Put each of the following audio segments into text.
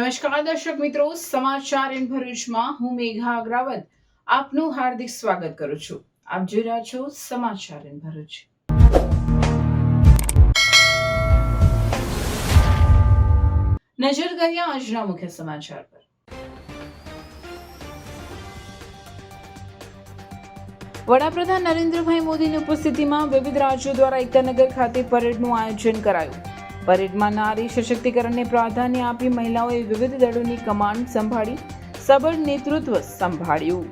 નમસ્કાર દર્શક મિત્રો, સમાચાર ઇન ભરૂચમાં હું મેઘા અગ્રવાલ આપનું હાર્દિક સ્વાગત કરું છું. આપ જોઈ રહ્યા છો સમાચાર ઇન ભરૂચ. નજર કરીએ આજના મુખ્ય સમાચાર પર. વડાપ્રધાન નરેન્દ્રભાઈ મોદીની ઉપસ્થિતિમાં વિવિધ રાજ્યો દ્વારા એકતાનગર ખાતે પરેડનું આયોજન કરાયું. પરેડમાં નારી સશક્તિકરણને પ્રાધાન્ય આપી મહિલાઓએ વિવિધ દળોની કમાન્ડ સંભાળી, સબળ નેતૃત્વ સંભાળ્યું.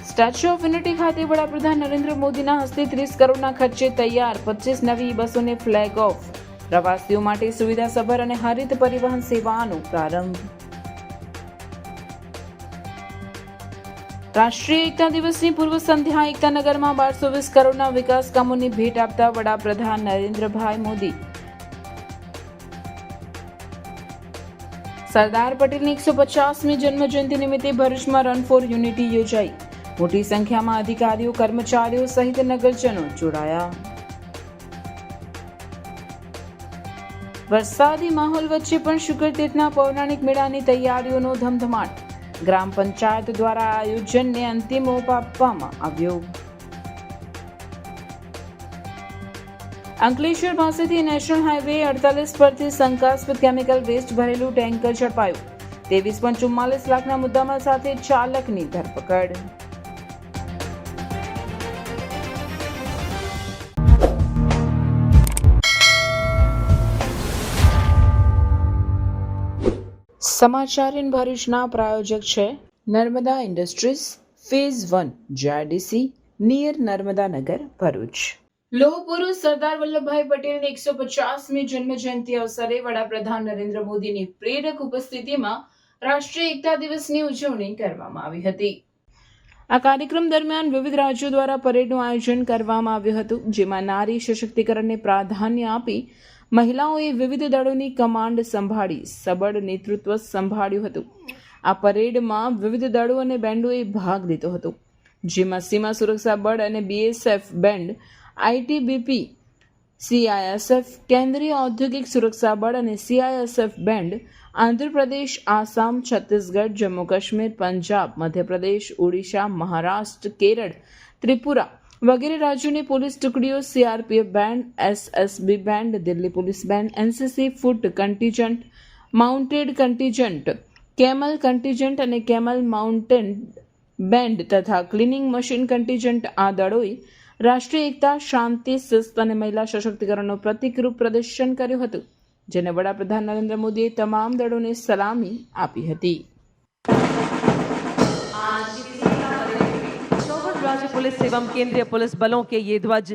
સ્ટેચ્યુ ઓફ યુનિટી ખાતે વડાપ્રધાન નરેન્દ્ર મોદીના હસ્તે 30 કરોડના ખર્ચે તૈયાર 25 નવી બસોને ફ્લેગ ઓફ. પ્રવાસીઓ માટે સુવિધાસભર અને હરિત પરિવહન સેવાનો પ્રારંભ. રાષ્ટ્રીય એકતા દિવસની પૂર્વ સંધ્યા એકતાનગરમાં 1220 કરોડના વિકાસ કામોની ભેટ આપતા વડાપ્રધાન નરેન્દ્રભાઈ મોદી. સરદાર પટેલની 150મી જન્મજયંતિ નિમિત્તે ભરૂચમાં રન ફોર યુનિટી યોજાઈ. મોટી સંખ્યામાં અધિકારીઓ, કર્મચારીઓ સહિત નગરજનો જોડાયા. વરસાદી માહોલ વચ્ચે પણ શુક્ર તીર્થના પૌરાણિક મેળાની તૈયારીઓનો ધમધમાટ. ગ્રામ પંચાયત દ્વારા આયોજનને અંતિમ ઓપ આપવામાં આવ્યો. અંકલેશ્વર પાસેથી નેશનલ હાઈવે 48 પરથી શંકાસ્પદ કેમિકલ વેસ્ટ ભરેલું ટેન્કર ઝડપાયું. 23.44 લાખના મુદ્દામાલ સાથે ચાલકની ધરપકડ. સમાચાર ઇન ભરૂચના પ્રાયોજક છે Narmada industries phase 1 JIDC near Narmada Nagar Bharuch. લોહ પુરુષ સરદાર વલ્લભભાઈ પટેલની 150મી જન્મજયંતિ અવસરે વડાપ્રધાન નરેન્દ્ર મોદીની પ્રેરક ઉપસ્થિતિમાં રાષ્ટ્રીય એકતા દિવસની ઉજવણી કરવામાં આવી હતી. આ કાર્યક્રમ દરમિયાન વિવિધ રાજ્યો દ્વારા પરેડનું આયોજન કરવામાં આવ્યું હતું, જેમાં નારી સશક્તિકરણને પ્રાધાન્ય આપી મહિલાઓએ વિવિધ દળોની કમાન્ડ સંભાળી, સબળ નેતૃત્વ સંભાળ્યું હતું. આ પરેડમાં વિવિધ દળો અને બેન્ડોએ ભાગ લીધો હતો, જેમાં સીમા સુરક્ષા બળ અને BSF બેન્ડ, ITBP, CISF, કેન્દ્રીય ઔદ્યોગિક સુરક્ષા બળ અને CISF બેન્ડ, આંધ્રપ્રદેશ, આસામ, છત્તીસગઢ, જમ્મુ કાશ્મીર, પંજાબ, મધ્યપ્રદેશ, ઓડિશા, મહારાષ્ટ્ર, કેરળ, ત્રિપુરા વગેરે રાજ્યોની પોલીસ ટુકડીઓ, CRPF band, SSB band, Delhi police band, NCC, ફૂટ contingent, mounted contingent, camel contingent અને કેમલ માઉન્ટેડ બેન્ડ તથા ક્લિનિંગ મશીન કન્ટીજન્ટ આ દળોએ રાષ્ટ્રીય એકતા, શાંતિ, શિસ્ત અને મહિલા સશક્તિકરણનું પ્રતિકરૂપ પ્રદર્શન કર્યું હતું, જેને વડાપ્રધાન નરેન્દ્ર મોદીએ તમામ દળોને સલામી આપી હતી. राज्य पुलिस एवं केंद्रीय पुलिस बलों के ये ध्वज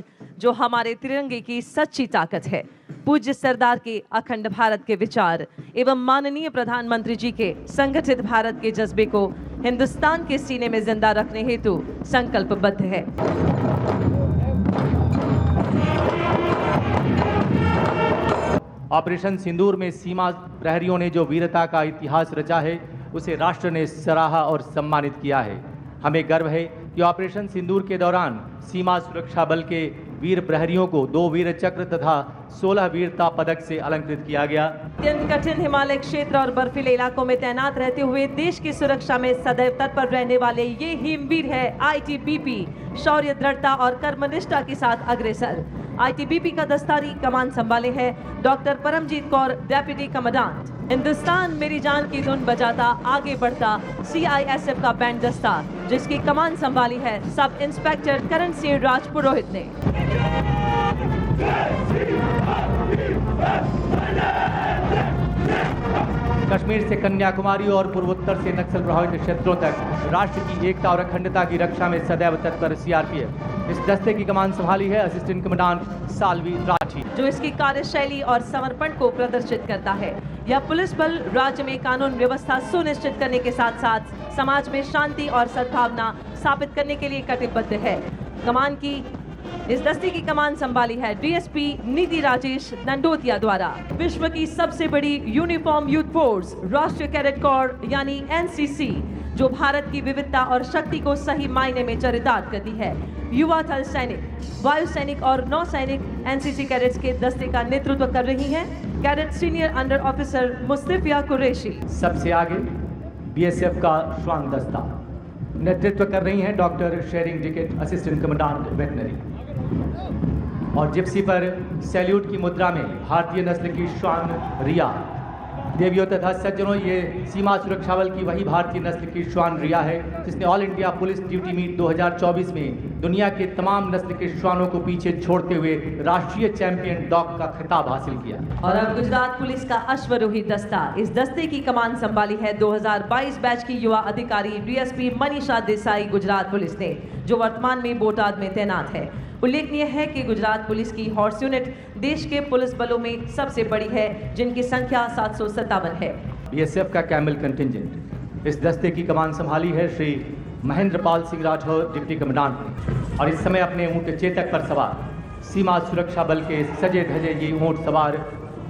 जो हमारे तिरंगे की सच्ची ताकत है, पूज्य सरदार के अखंड भारत के विचार एवं माननीय प्रधानमंत्री जी के संगठित भारत के जज्बे को हिंदुस्तान के सीने में जिंदा रखने हेतु संकल्पबद्ध है. ऑपरेशन सिंदूर में सीमा प्रहरियों ने जो वीरता का इतिहास रचा है, उसे राष्ट्र ने सराहा और सम्मानित किया है. हमें गर्व है कि ऑपरेशन सिंदूर के दौरान सीमा सुरक्षा बल के वीर प्रहरियों को 2 वीर चक्र तथा 16 वीरता पदक से अलंकृत किया गया. अत्यंत कठिन हिमालय क्षेत्र और बर्फीले इलाकों में तैनात रहते हुए देश की सुरक्षा में सदैव तत्पर रहने वाले ये हिमवीर है ITBP, शौर्य, दृढ़ता और कर्मनिष्ठा के साथ अग्रसर. ITBP का दस्तारी कमान संभाले है doctor Paramjit Kaur, deputy commandant. Hindustan मेरी जान की धुन बजाता आगे बढ़ता CISF का बैंड दस्ता, जिसकी कमान संभाली है सब इंस्पेक्टर करण सिंह राज पुरोहित ने. कश्मीर से कन्याकुमारी और पूर्वोत्तर से नक्सल प्रभावित क्षेत्रों तक राष्ट्र की एकता और अखंडता की रक्षा में सदैव तत्पर CRPF. इस दस्ते की कमान संभाली है असिस्टेंट कमांडेंट साल्वी राठी, जो इसकी कार्यशैली और समर्पण को प्रदर्शित करता है. यह पुलिस बल राज्य में कानून व्यवस्था सुनिश्चित करने के साथ साथ समाज में शांति और सद्भावना स्थापित करने के लिए कटिबद्ध है. कमान की इस दस्ते की कमान संभाली है DSP निधि राजेश नंडोतिया द्वारा. विश्व की सबसे बड़ी यूनिफॉर्म यूथ फोर्स राष्ट्रीय कैडेट कोर यानी NCC, जो भारत की विविधता और शक्ति को सही मायने में चरितार्थ करती है. युवा थल सैनिक, वायु सैनिक और नौ सैनिक NCC कैडेट्स के दस्ते का नेतृत्व कर रही हैं. Cadet senior under officer Mustafiya Qureshi. सबसे आगे बीएसएफ का श्वान दस्ता नेतृत्व कर रही हैं doctor Tsering Diket, assistant commandant veterinary. और जिप्सी पर सैल्यूट की मुद्रा में भारतीय नस्ल की श्वान रिया। देवियों तथा सज्जनों, ये सीमा सुरक्षा बल की वही भारतीय नस्ल की श्वान रिया है जिसने all India police duty meet 2024 में दुनिया के तमाम नस्ल के श्वानों को पीछे छोड़ते हुए राष्ट्रीय चैंपियन डॉग का खिताब हासिल किया। और अब गुजरात पुलिस का अश्वरोही दस्ता, इस दस्ते की कमान संभाली है 2022 बैच की युवा अधिकारी डीएसपी मनीषा देसाई गुजरात पुलिस ने, जो वर्तमान में बोटाद में तैनात है। उल्लेखनीय है कि गुजरात पुलिस की हॉर्स यूनिट देश के पुलिस बलों में सबसे बड़ी है, जिनकी संख्या 757 है। बीएसएफ का कैमल कंटिंजेंट, इस दस्ते की कमान संभाली है श्री महेंद्र पाल सिंह राठौर, डिप्टी कमांडेंट ने। और इस समय अपने ऊंट चेतक पर सवार सीमा सुरक्षा बल के सजे धजे ये ऊंट सवार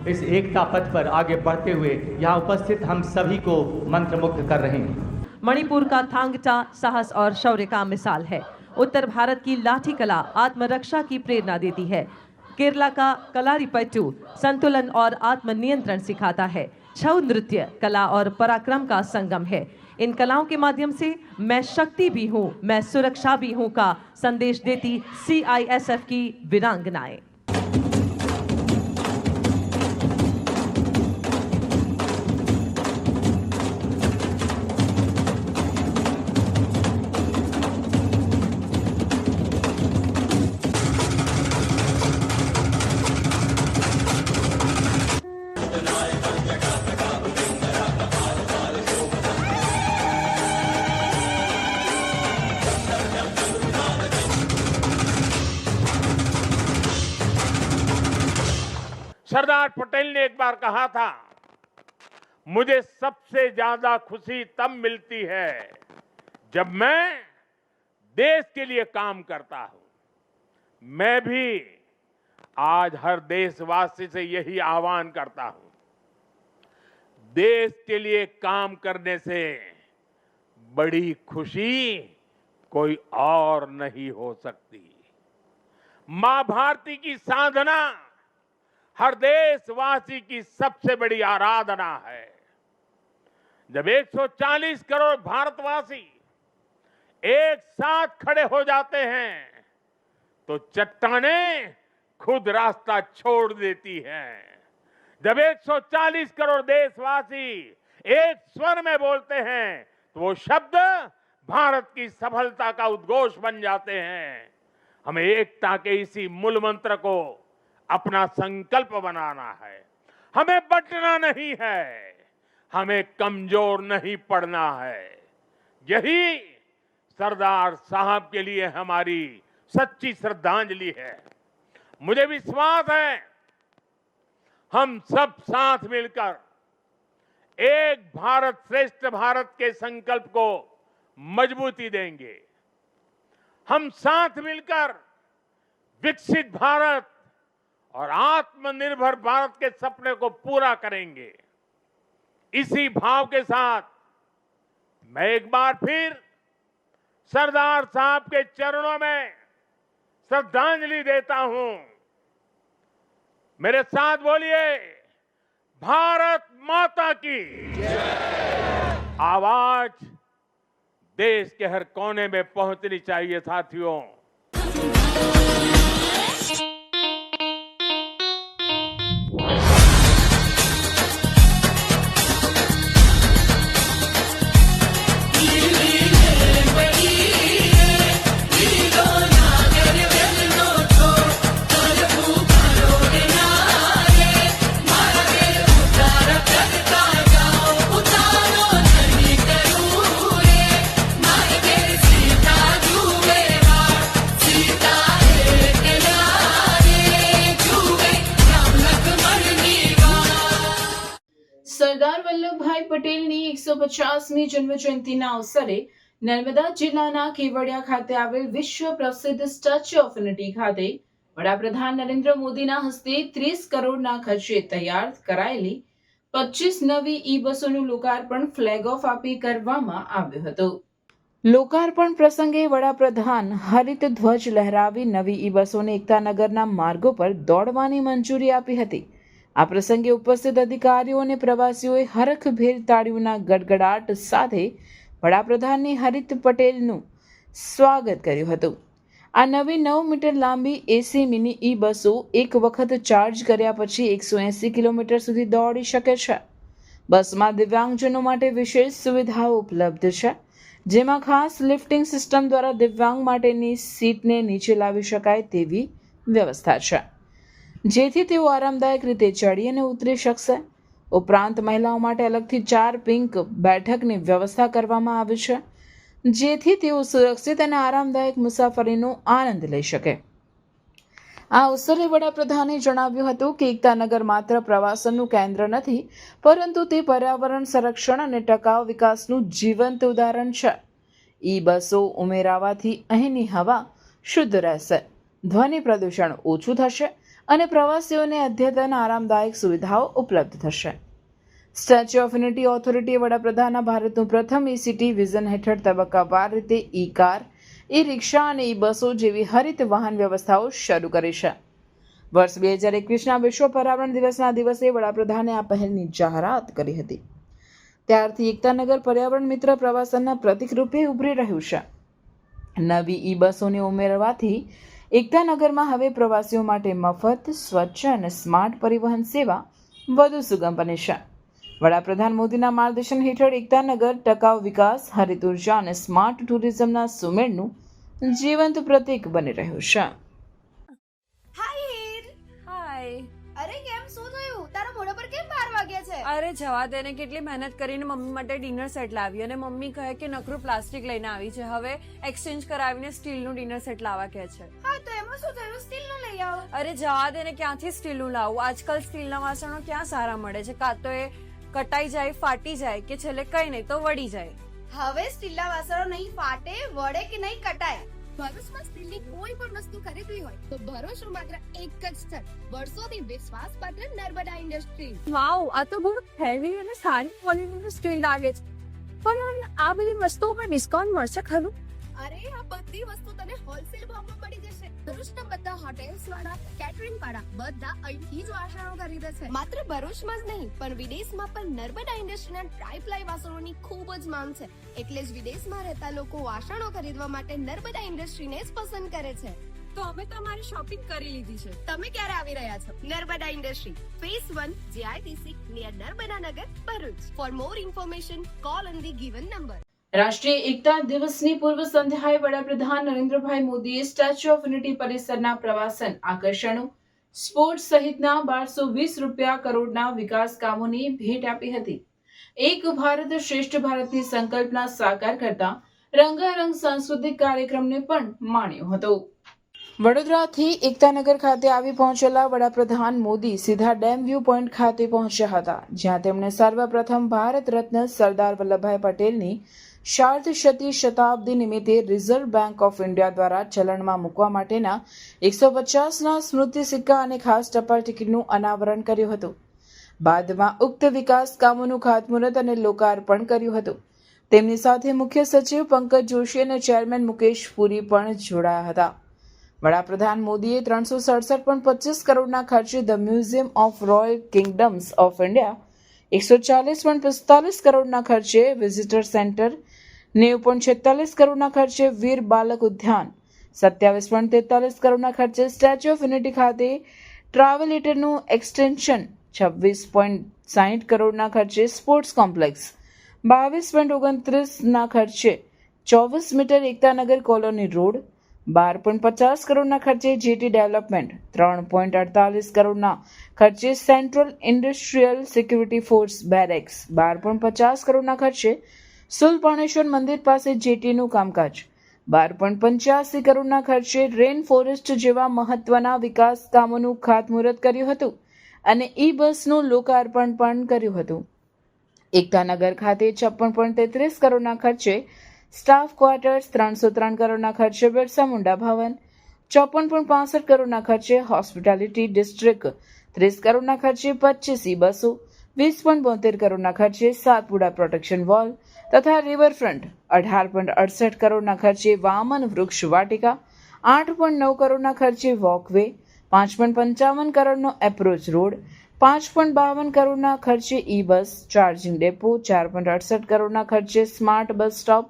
इस एकता पथ पर आगे बढ़ते हुए यहाँ उपस्थित हम सभी को मंत्रमुग्ध कर रहे हैं। मणिपुर का थांगटा साहस और शौर्य का मिसाल है। उत्तर भारत की लाठी कला आत्मरक्षा की प्रेरणा देती है। केरला का कलारीपयट्टू संतुलन और आत्मनियंत्रण सिखाता है। छऊ नृत्य कला और पराक्रम का संगम है। इन कलाओं के माध्यम से मैं शक्ति भी हूँ, मैं सुरक्षा भी हूँ का संदेश देती CISF की वीरांगनाएं। सरदार पटेल ने एक बार कहा था, मुझे सबसे ज्यादा खुशी तब मिलती है जब मैं देश के लिए काम करता हूं। मैं भी आज हर देशवासी से यही आह्वान करता हूं, देश के लिए काम करने से बड़ी खुशी कोई और नहीं हो सकती। मां भारती की साधना हर देशवासी की सबसे बड़ी आराधना है। जब 140 करोड़ भारतवासी एक साथ खड़े हो जाते हैं तो चट्टानें खुद रास्ता छोड़ देती हैं। जब 140 करोड़ देशवासी एक स्वर में बोलते हैं तो वो शब्द भारत की सफलता का उद्घोष बन जाते हैं। हमें एकता के इसी मूल मंत्र को अपना संकल्प बनाना है। हमें बंटना नहीं है, हमें कमजोर नहीं पड़ना है। यही सरदार साहब के लिए हमारी सच्ची श्रद्धांजलि है। मुझे विश्वास है हम सब साथ मिलकर एक भारत श्रेष्ठ भारत के संकल्प को मजबूती देंगे। हम साथ मिलकर विकसित भारत और आत्मनिर्भर भारत के सपने को पूरा करेंगे। इसी भाव के साथ मैं एक बार फिर सरदार साहब के चरणों में श्रद्धांजलि देता हूं। मेरे साथ बोलिए, भारत माता की आवाज देश के हर कोने में पहुंचनी चाहिए। साथियों, સરદાર વલ્લભભાઈ પટેલની 150મી જન્મજયંતિના અવસરે નર્મદા જિલ્લાના કેવડિયા ખાતે આવેલ વિશ્વ પ્રસિદ્ધ સ્ટેચ્યુ ઓફ યુનિટી ખાતે વડાપ્રધાન નરેન્દ્ર મોદીના હસ્તે 30 કરોડના ખર્ચે તૈયાર કરાયેલી 25 નવી ઈ બસોનું લોકાર્પણ ફ્લેગ ઓફ આપી કરવામાં આવ્યું હતું। લોકાર્પણ પ્રસંગે વડાપ્રધાન હરિત ધ્વજ લહેરાવી નવી ઈ બસોને એકતાનગરના માર્ગો પર દોડવાની મંજૂરી આપી હતી। આ પ્રસંગે ઉપસ્થિત અધિકારીઓ અને પ્રવાસીઓએ હરખભેર તાળીઓના ગડગડાટ સાથે વડાપ્રધાનની હરિત પટેલનું સ્વાગત કર્યું હતું. આ નવી 9 મીટર લાંબી એસી મિની ઈ બસો એક વખત ચાર્જ કર્યા પછી 180 કિલોમીટર સુધી દોડી શકે છે. બસમાં દિવ્યાંગજનો માટે વિશેષ સુવિધાઓ ઉપલબ્ધ છે, જેમાં ખાસ લિફ્ટિંગ સિસ્ટમ દ્વારા દિવ્યાંગ માટેની સીટને નીચે લાવી શકાય તેવી વ્યવસ્થા છે, જેથી તેઓ આરામદાયક રીતે ચડી અને ઉતરી શકશે. ઉપરાંત મહિલાઓ માટે અલગથી 4 પિંક બેઠકની વ્યવસ્થા કરવામાં આવી છે, જેથી તેઓ સુરક્ષિત અને આરામદાયક મુસાફરીનો આનંદ લઈ શકે. આ અવસરે વડાપ્રધાને જણાવ્યું હતું કે એકતાનગર માત્ર પ્રવાસનનું કેન્દ્ર નથી, પરંતુ તે પર્યાવરણ સંરક્ષણ અને ટકાઉ વિકાસનું જીવંત ઉદાહરણ છે. ઈ બસો ઉમેરાવાથી અહીંની હવા શુદ્ધ રહેશે, ધ્વનિ પ્રદૂષણ ઓછું થશે અને પ્રવાસીઓને અદ્યતન આરામદાયક સુવિધાઓ ઉપલબ્ધ થશે. સ્ટેચ્યુ ઓફ યુનિટી ઓથોરિટીએ વડાપ્રધાનના ભારતનું પ્રથમ ઈ-સિટી વિઝન હેઠળ તબક્કાવાર રીતે ઈ કાર, ઈ રિક્ષા અને ઈ બસો જેવી હરિત વાહન વ્યવસ્થાઓ શરૂ કરી છે. વર્ષ 2021ના વિશ્વ પર્યાવરણ દિવસના દિવસે વડાપ્રધાને આ પહેલની જાહેરાત કરી હતી. ત્યારથી એકતાનગર પર્યાવરણ મિત્ર પ્રવાસનના પ્રતીક રૂપે ઉભરી રહ્યું છે. નવી ઈ બસોને ઉમેરવાથી એકતાનગરમાં હવે પ્રવાસીઓ માટે મફત, સ્વચ્છ અને સ્માર્ટ પરિવહન સેવા વધુ સુગમ બની છે. વડાપ્રધાન મોદીના માર્ગદર્શન હેઠળ એકતાનગર ટકાઉ વિકાસ, હરિત ઉર્જા અને સ્માર્ટ ટુરિઝમના સુમેળનું જીવંત પ્રતીક બની રહ્યું છે. હાય હીર. હાય. અરે કેમ શું થયું? તારા મોઢા પર કેમ 12 વાગ્યા છે? અરે જવા દે ને, કેટલી મહેનત કરીને મમ્મી માટે ડિનર સેટ લાવી અને મમ્મી કહે કે નકરું પ્લાસ્ટિક લઈને આવી છે, હવે એક્સચેન્જ કરાવીને સ્ટીલનું ડિનર સેટ લાવવા કહે છે. હા તો એમાં શું થયું? સ્ટીલનું લઈ આવો. અરે જવા દે ને, ક્યાંથી સ્ટીલનું લાવું? આજકાલ સ્ટીલના વાસણો ક્યાં સારા મળે છે? કાં તો એ કટાઈ જાય, ફાટી જાય કે છેલ્લે કઈ નહીં તો વળી જાય. હવે સ્ટીલના વાસણો નહીં ફાટે, વળે કે નહીં કટાય. ભરૂચમાં સ્ટીલની કોઈ પણ વસ્તુ ખરીદવી હોય તો ભરોસો માત્ર એક જ સ્થળ, વર્ષોથી વિશ્વાસપાત્ર નર્મદા ઇન્ડસ્ટ્રીઝ. વાવ, આ તો બહુ હેવી અને સારી ક્વોલિટીનું સ્ટીલ લાગે છે. પણ આ બધી વસ્તુઓ પર ડિસ્કાઉન્ટ મળશે ખરું? અરે આ બધી વસ્તુ તને હોલસેલ ભાવમાં મળી જશે. ભરૂચના બધા હોટેલ્સ વાળા, કેટરિંગ વાળા બધા અહીંથી જ વાસણો ખરીદે છે. માત્ર ભરૂચમાં જ નહીં પણ વિદેશમાં પણ નર્મદા ઇન્ડસ્ટ્રીના ટ્રાય-પ્લાય વાસણોની ખૂબ જ માંગ છે. એટલે જ વિદેશમાં રહેતા લોકો વાસણો ખરીદવા માટે નર્મદા ઇન્ડસ્ટ્રીને જ પસંદ કરે છે. તો અમે તમારી શોપિંગ કરી લીધી છે. તમે ક્યારે આવી રહ્યા છો? Narmada industry phase 1 GITC near Narmada Nagar, Bharuch. For more information call on the given number. રાષ્ટ્રીય એકતા દિવસની પૂર્વ સંધ્યાએ વડાપ્રધાન નરેન્દ્રભાઈ મોદીએ સ્ટેચ્યુ ઓફ યુનિટી પરિસરના પ્રવાસન આકર્ષણો, સ્પોર્ટ્સ સહિતના 1220 કરોડના વિકાસ કામોની ભેટ આપી હતી. એક ભારત શ્રેષ્ઠ ભારતની સંકલ્પના સાકાર કરતા રંગારંગ સાંસ્કૃતિક કાર્યક્રમને પણ માણ્યો હતો. વડોદરાથી એકતાનગર ખાતે આવી પહોંચેલા વડાપ્રધાન મોદી સીધા ડેમ વ્યૂ પોઈન્ટ ખાતે પહોંચ્યા હતા, જ્યાં તેમણે સર્વપ્રથમ ભારત રત્ન સરદાર વલ્લભભાઈ પટેલની શાર્ધ શતાબ્દી નિમિત્તે રિઝર્વ બેંક ઓફ ઇન્ડિયા દ્વારા ચલણમાં મૂકવા માટેના 150ના સ્મૃતિ સિક્કા અને ખાસ ટપાલ ટિકિટનું અનાવરણ કર્યું હતું. બાદમાં ઉક્ત વિકાસ કામોનું ખાતમુહૂર્ત અને લોકાર્પણ કર્યું હતું. તેમની સાથે મુખ્ય સચિવ પંકજ જોશી અને ચેરમેન મુકેશ પુરી પણ જોડાયા હતા. વડાપ્રધાન મોદીએ 367.25 કરોડના ખર્ચે the museum of royal kingdoms of India, 140.45 કરોડના ખર્ચે વિઝિટર સેન્ટર, 90.46 કરોડના ખર્ચે વીર બાલક ઉદ્યાન, 27.43 કરોડના ખર્ચે સ્ટેચ્યુ ઓફ યુનિટી ખાતે ટ્રાવેલેટરનું એક્સટેન્શન, 26.60 કરોડના ખર્ચે સ્પોર્ટ્સ કોમ્પ્લેક્સ, 22.29 ખર્ચે 24 મીટર એકતાનગર કોલોની રોડ, 12.50 કરોડના ખર્ચે જેટી ડેવલપમેન્ટ, 3.48 કરોડના ખર્ચે સેન્ટ્રલ ઇન્ડસ્ટ્રીયલ સિક્યુરિટી ફોર્સ બેરેક્સ, 12.50 કરોડના ખર્ચે સુલપાણેશ્વર મંદિર પાસે જેટીનું કામકાજ, 12.85 કરોડના ખર્ચે રેન ફોરેસ્ટ જેવા મહત્વના વિકાસ કામોનું ખાતમુહૂર્ત કર્યું હતું અને ઈ બસનું લોકાર્પણ પણ કર્યું હતું. એકતાનગર ખાતે 56.33 કરોડના ખર્ચે સ્ટાફ ક્વાર્ટર્સ, 303 કરોડના ખર્ચે બિરસા મુંડા ભવન, 54.65 કરોડના ખર્ચે હોસ્પિટાલિટી ડિસ્ટ્રિક્ટ, 30 કરોડના ખર્ચે 25 ઈ બસો, 20.72 કરોડના ખર્ચે સાતપુડા પ્રોટેક્શન વોલ તથા રિવરફ્રન્ટ, 18.68 કરોડના ખર્ચે વામન વૃક્ષ વાટિકા, 8.9 કરોડના ખર્ચે વોકવે, 5.55 કરોડનો એપ્રોચ રોડ, 5.52 કરોડના ખર્ચે ઈ બસ ચાર્જિંગ ડેપો, 4.68 કરોડના ખર્ચે સ્માર્ટ બસ સ્ટોપ,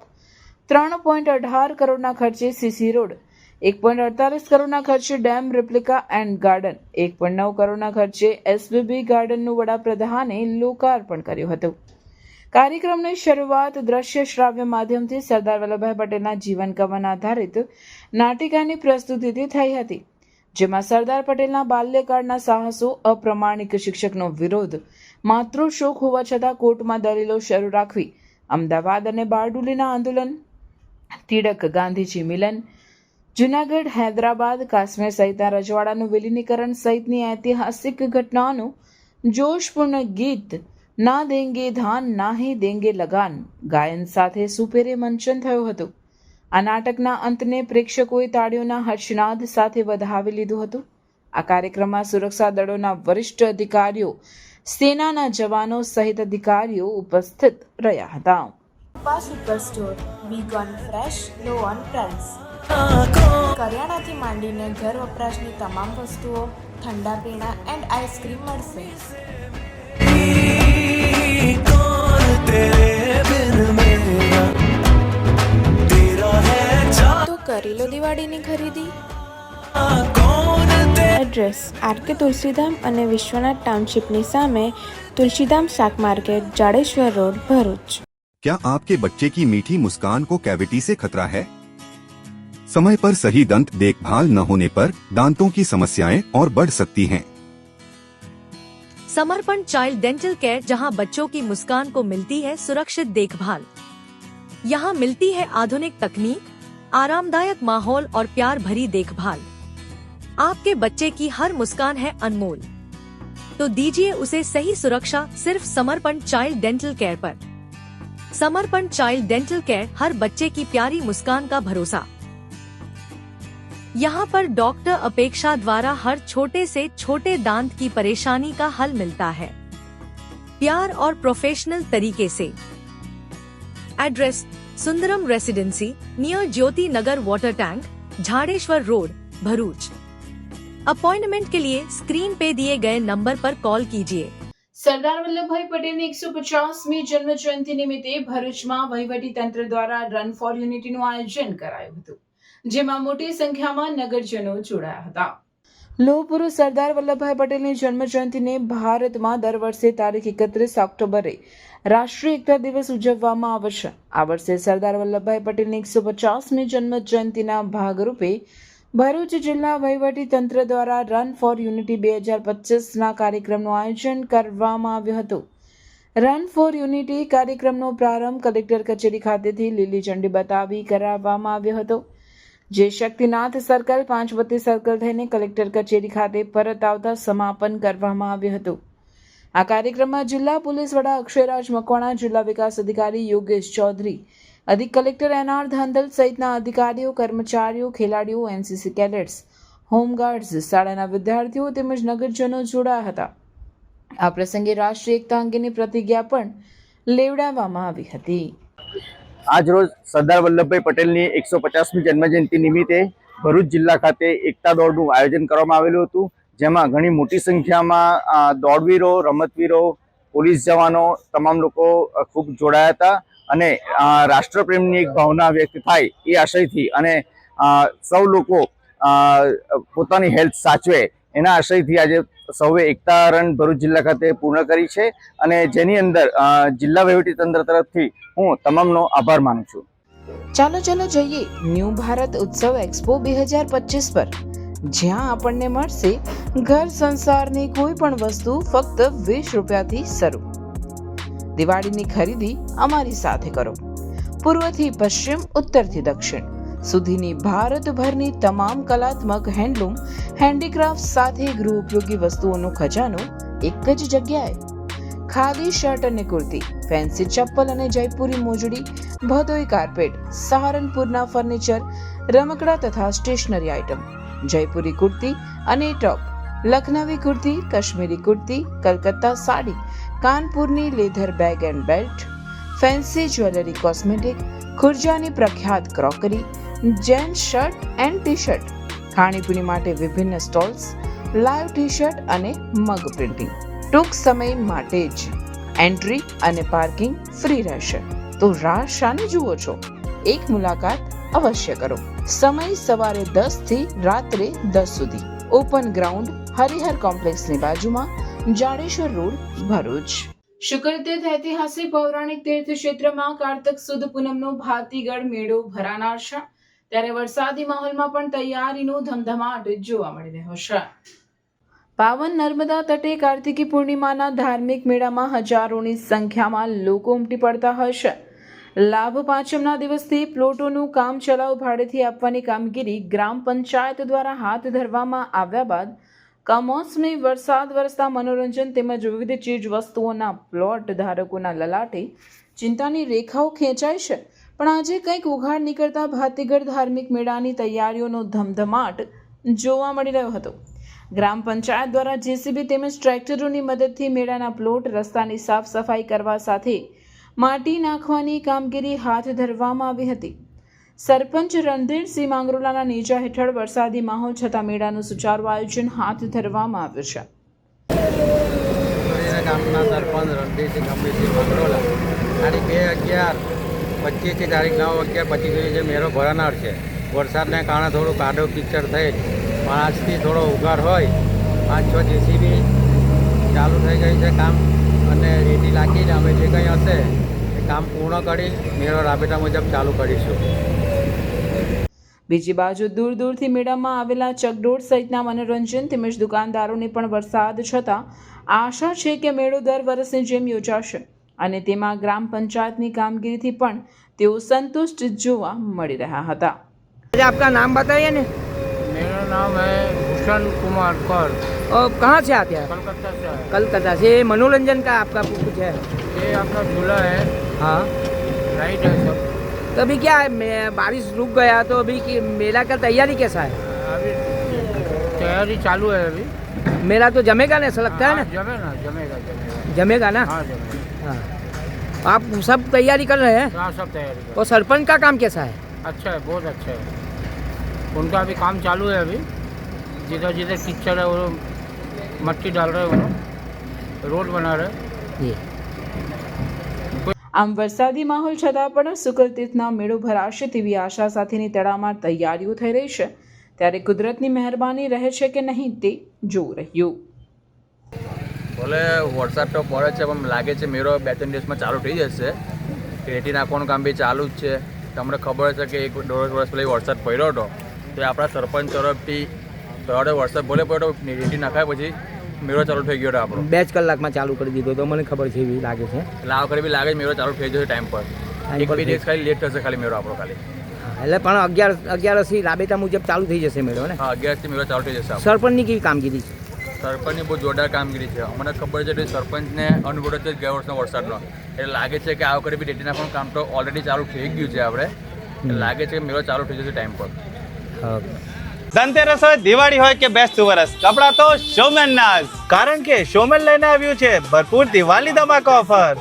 3.18 કરોડના ખર્ચે સીસી રોડ, 1.48 કરોડના ખર્ચે ડેમ રેપ્લિકા એન્ડ ગાર્ડન, 1.9 કરોડના ખર્ચે એસબીબી ગાર્ડનનું વડાપ્રધાને લોકાર્પણ કર્યું હતું. કાર્યક્રમની શરૂઆત દ્રશ્ય શ્રાવ્ય માધ્યમથી સરદાર વલ્લભભાઈ પટેલના જીવન કવન આધારિત નાટિકાની પ્રસ્તુતિથી થઈ હતી, જેમાં સરદાર પટેલના બાલ્યકાળના સાહસો, અપ્રમાણિક શિક્ષકનો વિરોધ, માતૃશોક હોવા છતાં કોર્ટમાં દલીલો શરૂ રાખવી, અમદાવાદ અને બારડોલીના આંદોલન, તિડક ગાંધીજી મિલન, જૂનાગઢ, હૈદરાબાદ, કાશ્મીર સહિતના રજવાડાનું વિલીનીકરણ સહિતની ઐતિહાસિક ઘટનાઓનું જોશપૂર્ણ ગીત ના દેંગે ધાન ના હી દેંગે લગાન ગાયન સાથે સુપેરે મંચન થયું હતું. આ નાટકના અંતને પ્રેક્ષકોએ તાળીઓના હર્ષનાદ સાથે વધાવી લીધું હતું. આ કાર્યક્રમમાં સુરક્ષા દળોના વરિષ્ઠ અધિકારીઓ, સેનાના જવાનો સહિત અધિકારીઓ ઉપસ્થિત રહ્યા હતા. Super store we gone fresh, low on price. કરિયાણાથી માંડીને ઘર વપરાશની તમામ વસ્તુઓ, ઠંડા પીણા એન્ડ આઈસ્ક્રીમ મળશે. તો કરી લો દિવાળીની ખરીદી. એડ્રેસ આરકે તુલસીધામ અને વિશ્વનાથ ટાઉનશીપની સામે, तुलसीधाम शाक मार्केट, जाडेश्वर रोड, भरूच. क्या आपके बच्चे की मीठी मुस्कान को कैविटी से खतरा है? समय पर सही दंत देखभाल न होने पर दांतों की समस्याएं और बढ़ सकती हैं। समर्पण चाइल्ड डेंटल केयर, जहां बच्चों की मुस्कान को मिलती है सुरक्षित देखभाल। यहां मिलती है आधुनिक तकनीक, आरामदायक माहौल और प्यार भरी देखभाल। आपके बच्चे की हर मुस्कान है अनमोल, तो दीजिए उसे सही सुरक्षा सिर्फ समर्पण चाइल्ड डेंटल केयर पर। समर्पण चाइल्ड डेंटल केयर, हर बच्चे की प्यारी मुस्कान का भरोसा। यहाँ पर डॉक्टर अपेक्षा द्वारा हर छोटे से छोटे दांत की परेशानी का हल मिलता है, प्यार और प्रोफेशनल तरीके से। Address Sundaram residency, near Jyoti Nagar water tank, Jhadeshwar road, Bharuch. Appointment के लिए स्क्रीन पे दिए गए नंबर पर कॉल कीजिए। સરદાર વલ્લભભાઈ પટેલની 150મી જન્મ જયંતિ નિમિત્તે ભરૂચમાં વહીવટી તંત્ર દ્વારા રન ફોર યુનિટીનું આયોજન કરાયું હતું, જેમાં મોટી સંખ્યામાં નગરજનો જોડાયા હતા. લોહ પુરુષ સરદાર વલ્લભભાઈ પટેલની જન્મ જયંતિને ભારતમાં દર વર્ષે તારીખ 31 ઓક્ટોબરે રાષ્ટ્રીય એકતા દિવસ ઉજવવામાં આવે છે. આ વર્ષે સરદાર વલ્લભભાઈ પટેલની 150મી જન્મ જયંતિના ભાગરૂપે ભરૂચ જિલ્લા વહીવટી તંત્ર દ્વારા રન ફોર યુનિટી 2025ના કાર્યક્રમનું આયોજન કરવામાં આવ્યું હતું. રન ફોર યુનિટી કાર્યક્રમનો પ્રારંભ કલેક્ટર કચેરી ખાતેથી લીલી ઝંડી બતાવી કરાવવામાં આવ્યો હતો, જે શક્તિનાથ સર્કલ, પાંચબત્તી સર્કલ થઈને કલેક્ટર કચેરી ખાતે પરત આવતા સમાપન કરવામાં આવ્યું હતું. આ કાર્યક્રમમાં જિલ્લા પોલીસ વડા અક્ષયરાજ મકવાણા, જિલ્લા વિકાસ અધિકારી યોગેશ ચૌધરી, અધિક કલેક્ટર એનઆર ધાંધલ સહિતના અધિકારીઓ, કર્મચારીઓ, ખેલાડીઓ, એનસીસી કેડેટ્સ, હોમગાર્ડ્સ, શાળાના વિદ્યાર્થીઓ તેમજ નગરજનો જોડાયા હતા. આ પ્રસંગે રાષ્ટ્રીય એકતા અંગેની પ્રતિજ્ઞા પણ લેવડાવવામાં આવી હતી. આજ રોજ સરદાર વલ્લભભાઈ પટેલની 150મી જન્મજયંતિ નિમિત્તે ભરૂચ જિલ્લા ખાતે એકતા દોડનું આયોજન કરવામાં આવેલું હતું, જેમાં ઘણી મોટી સંખ્યામાં દોડવીરો, રમતવીરો, પોલીસ જવાનો, તમામ લોકો ખૂબ જોડાયા હતા અને રાષ્ટ્રપ્રેમની એક ભાવના વ્યક્ત થાય એ આશયથી અને સૌ લોકો પોતાની હેલ્થ સાચવે એના આશયથી આજે સૌએ એકતા રન ભરૂચ જિલ્લા ખાતે પૂર્ણ કરી છે અને જેની અંદર જિલ્લા વહીવટીતંત્ર તરફથી હું તમામનો આભાર માનું છું. ચાલો જઈએ ન્યૂ ભારત ઉત્સવ એક્સપો 2025 પર, જ્યાં આપણને મળશે ઘર સંસારની કોઈ પણ વસ્તુ ફક્ત 20 રૂપિયાથી શરૂ. દિવાળીની ખરીદી અમારી સાથે કરો. પૂર્વથી પશ્ચિમ, ઉત્તરથી દક્ષિણ સુધીની ભારતભરની તમામ કલાત્મક, હેન્ડલૂમ, હેન્ડીક્રાફ્ટ સાથે ગૃહ ઉપયોગી વસ્તુઓનો ખજાનો એક જ જગ્યાએ. ખાદી શર્ટ અને કુર્તી, ફેન્સી ચપ્પલ અને જયપુરી મોજડી, ભદોઈ કાર્પેટ, સહારનપુરના ફર્નિચર, રમકડા તથા સ્ટેશનરી આઇટમ, જયપુરી કુર્તી અને ટોપ, લખનવી કુર્તી, કાશ્મીરી કુર્તી, કલકત્તા સાડી, કાનપુરની leather bag and belt, fancy jewellery, cosmetic, ખુરજાની પ્રખ્યાત crockery, gents shirt and T shirt, ખાણીપીણી માટે વિભિન્ન સ્ટોલ્સ, લાઈવ ટી શર્ટ અને મગ પ્રિન્ટિંગ, ટૂંક સમય માટે જ એન્ટ્રી અને પાર્કિંગ ફ્રી રહેશે. તો રાહ શાને જુઓ છો? એક મુલાકાત અવશ્ય કરો. સમય સવારે 10 થી રાત્રે 10 સુધી. ઓપન ગ્રાઉન્ડ, હરિહર કોમ્પ્લેક્સની બાજુમાં, જાડેશ્વર રોડ, ભરૂચ. શુક્રતીર્થ ઐતિહાસિક પૌરાણિક તીર્થ ક્ષેત્રમાં કારતક સુદ પૂનમનો ભાતીગઢ મેળો ભરાનાર છે. ત્યારે વરસાદી માહોલમાં પણ તૈયારીનો ધમધમાટ જોવા મળી રહ્યો છે. પાવન નર્મદા તટે કાર્તિકી પૂર્ણિમાના ધાર્મિક મેળામાં હજારોની સંખ્યામાં લોકો ઉમટી પડતા હોય છે. લાભ પાંચમના દિવસથી પ્લોટોનું કામ ચલાઉ ભાડેથી આપવાની કામગીરી ગ્રામ પંચાયત દ્વારા હાથ ધરવામાં આવ્યા બાદ કમોસમી વરસાદ વરસતા મનોરંજન તેમજ વિવિધ ચીજ વસ્તુઓના પ્લોટ ધારકોના લલાટે ચિંતાની રેખાઓ ખેંચાય છે. પણ આજે કંઈક ઉઘાડ નીકળતા ભાતીગઢ ધાર્મિક મેળાની તૈયારીઓનો ધમધમાટ જોવા મળી રહ્યો હતો. ગ્રામ પંચાયત દ્વારા જેસીબી તેમજ ટ્રેક્ટરોની મદદથી મેળાના પ્લોટ, રસ્તાની સાફ સફાઈ કરવા સાથે માટી નાખવાની કામગીરી હાથ ધરવામાં આવી હતી. સરપંચ રણધીરસિંહ માંગરોલાના નેજા હેઠળ વરસાદી માહોલ છતાં મેળાનું સુચારું આયોજન હાથ ધરવામાં આવ્યું છે. ગામના સરપંચ રણધીરસિંહ માંગરોલા તારીખ 2/11/25 તારીખ 9/11/25 જે મેળો ભરાનાર છે. વરસાદને કારણે થોડું કાદવ કીચડ થયેલ, પણ આજથી થોડો ઉગાર હોય 5-6 જેસીબી ચાલુ થઈ ગઈ છે કામ, અને રેતી લાગી જ અમે જે કંઈ હશે એ કામ પૂર્ણ કરી મેળો રાબેતા મુજબ ચાલુ કરીશું. બીજી બાજુ દૂર દૂરથી મેળામાં આવેલા ચકડોળ સહિતના મનોરંજન તેમજ દુકાનદારોને પણ વરસાદ છતાં આશા છે કે મેળો દર વર્ષની જેમ યોજાશે અને તેમાં ગ્રામ પંચાયતની કામગીરીથી પણ તેઓ સંતુષ્ટ જોવા મળી રહ્યા હતા. आपका नाम बताइए ना. मेरा नाम है भूषण कुमार कर. और कहाँ से आते हैं? कलकत्ता से है. कलकत्ता से. मनोरंजन का आपका कुछ है? ये आपका झूला है. हाँ, राइट है सब. तो अभी क्या है, बारिश रुक गया तो अभी की मेला का तैयारी कैसा है? अभी तैयारी चालू है अभी. मेला तो जमेगा ना, ऐसा लगता है ना? जमेगा. जमेगा ना. हाँ जमेगा. हाँ, आप सब तैयारी कर रहे हैं? हाँ सब तैयारी कर. और सरपंच का काम कैसा है? अच्छा है, बहुत अच्छा है. उनका अभी काम चालू है. अभी जिधर जिधर कीचड़ है वो मट्टी डाल रहे हैं, वो रोड बना रहे. આમ વરસાદી માહોલ છતાં પણ શુક્રતીર્થના મેળો ભરાશે તેવી આશા સાથેની તડામાર તૈયારીઓ થઈ રહી છે. ત્યારે કુદરતની મહેરબાની રહે છે કે નહીં તે જોવું રહ્યું. ભલે વરસાદ તો પડે છે પણ લાગે છે મેળો 2-3 દિવસમાં ચાલુ થઈ જશે. રેતી નાખવાનું કામ બી ચાલુ જ છે. તમને ખબર છે કે 1-1.5 વર્ષ પહેલાં વરસાદ પડ્યો હતો, તો આપણા સરપંચ તરફથી તો વરસાદ ભલે પડ્યો રેતી નાખાય પછી મેળો ચાલુ થઈ ગયો હતો આપણો. 2 કલાકમાં ચાલુ કરી દીધો તો મને ખબર છે, એવી લાગે છે. એટલે આ વખતે બી લાગે છે મેળો ચાલુ થઈ જશે ટાઈમ પર. 1-2 દિવસ ખાલી લેટ થશે ખાલી મેળો આપણો ખાલી. એટલે પણ 11 રાબેતા મુજબ ચાલુ થઈ જશે મેળો ને? હા, 11થી મેળો ચાલુ થઈ જશે. સરપંચની કેવી કામગીરી છે? સરપંચની બહુ જોરદાર કામગીરી છે. અમને ખબર છે કે સરપંચને અનુભવ છે ગયા વર્ષનો વરસાદનો, એટલે લાગે છે કે આ વખતે બી રેતી નાખવાનું કામ તો ઓલરેડી ચાલુ થઈ ગયું છે આપણે. લાગે છે કે મેળો ચાલુ થઈ જશે ટાઈમ પર. ધનતેરસ હોય, દિવાળી હોય કે બેસતું વરસ, કપડા તો શોમેન ના જ. કારણ કે શોમેન લઈને આવ્યું છે ભરપૂર દિવાળી ધમાકા ઓફર.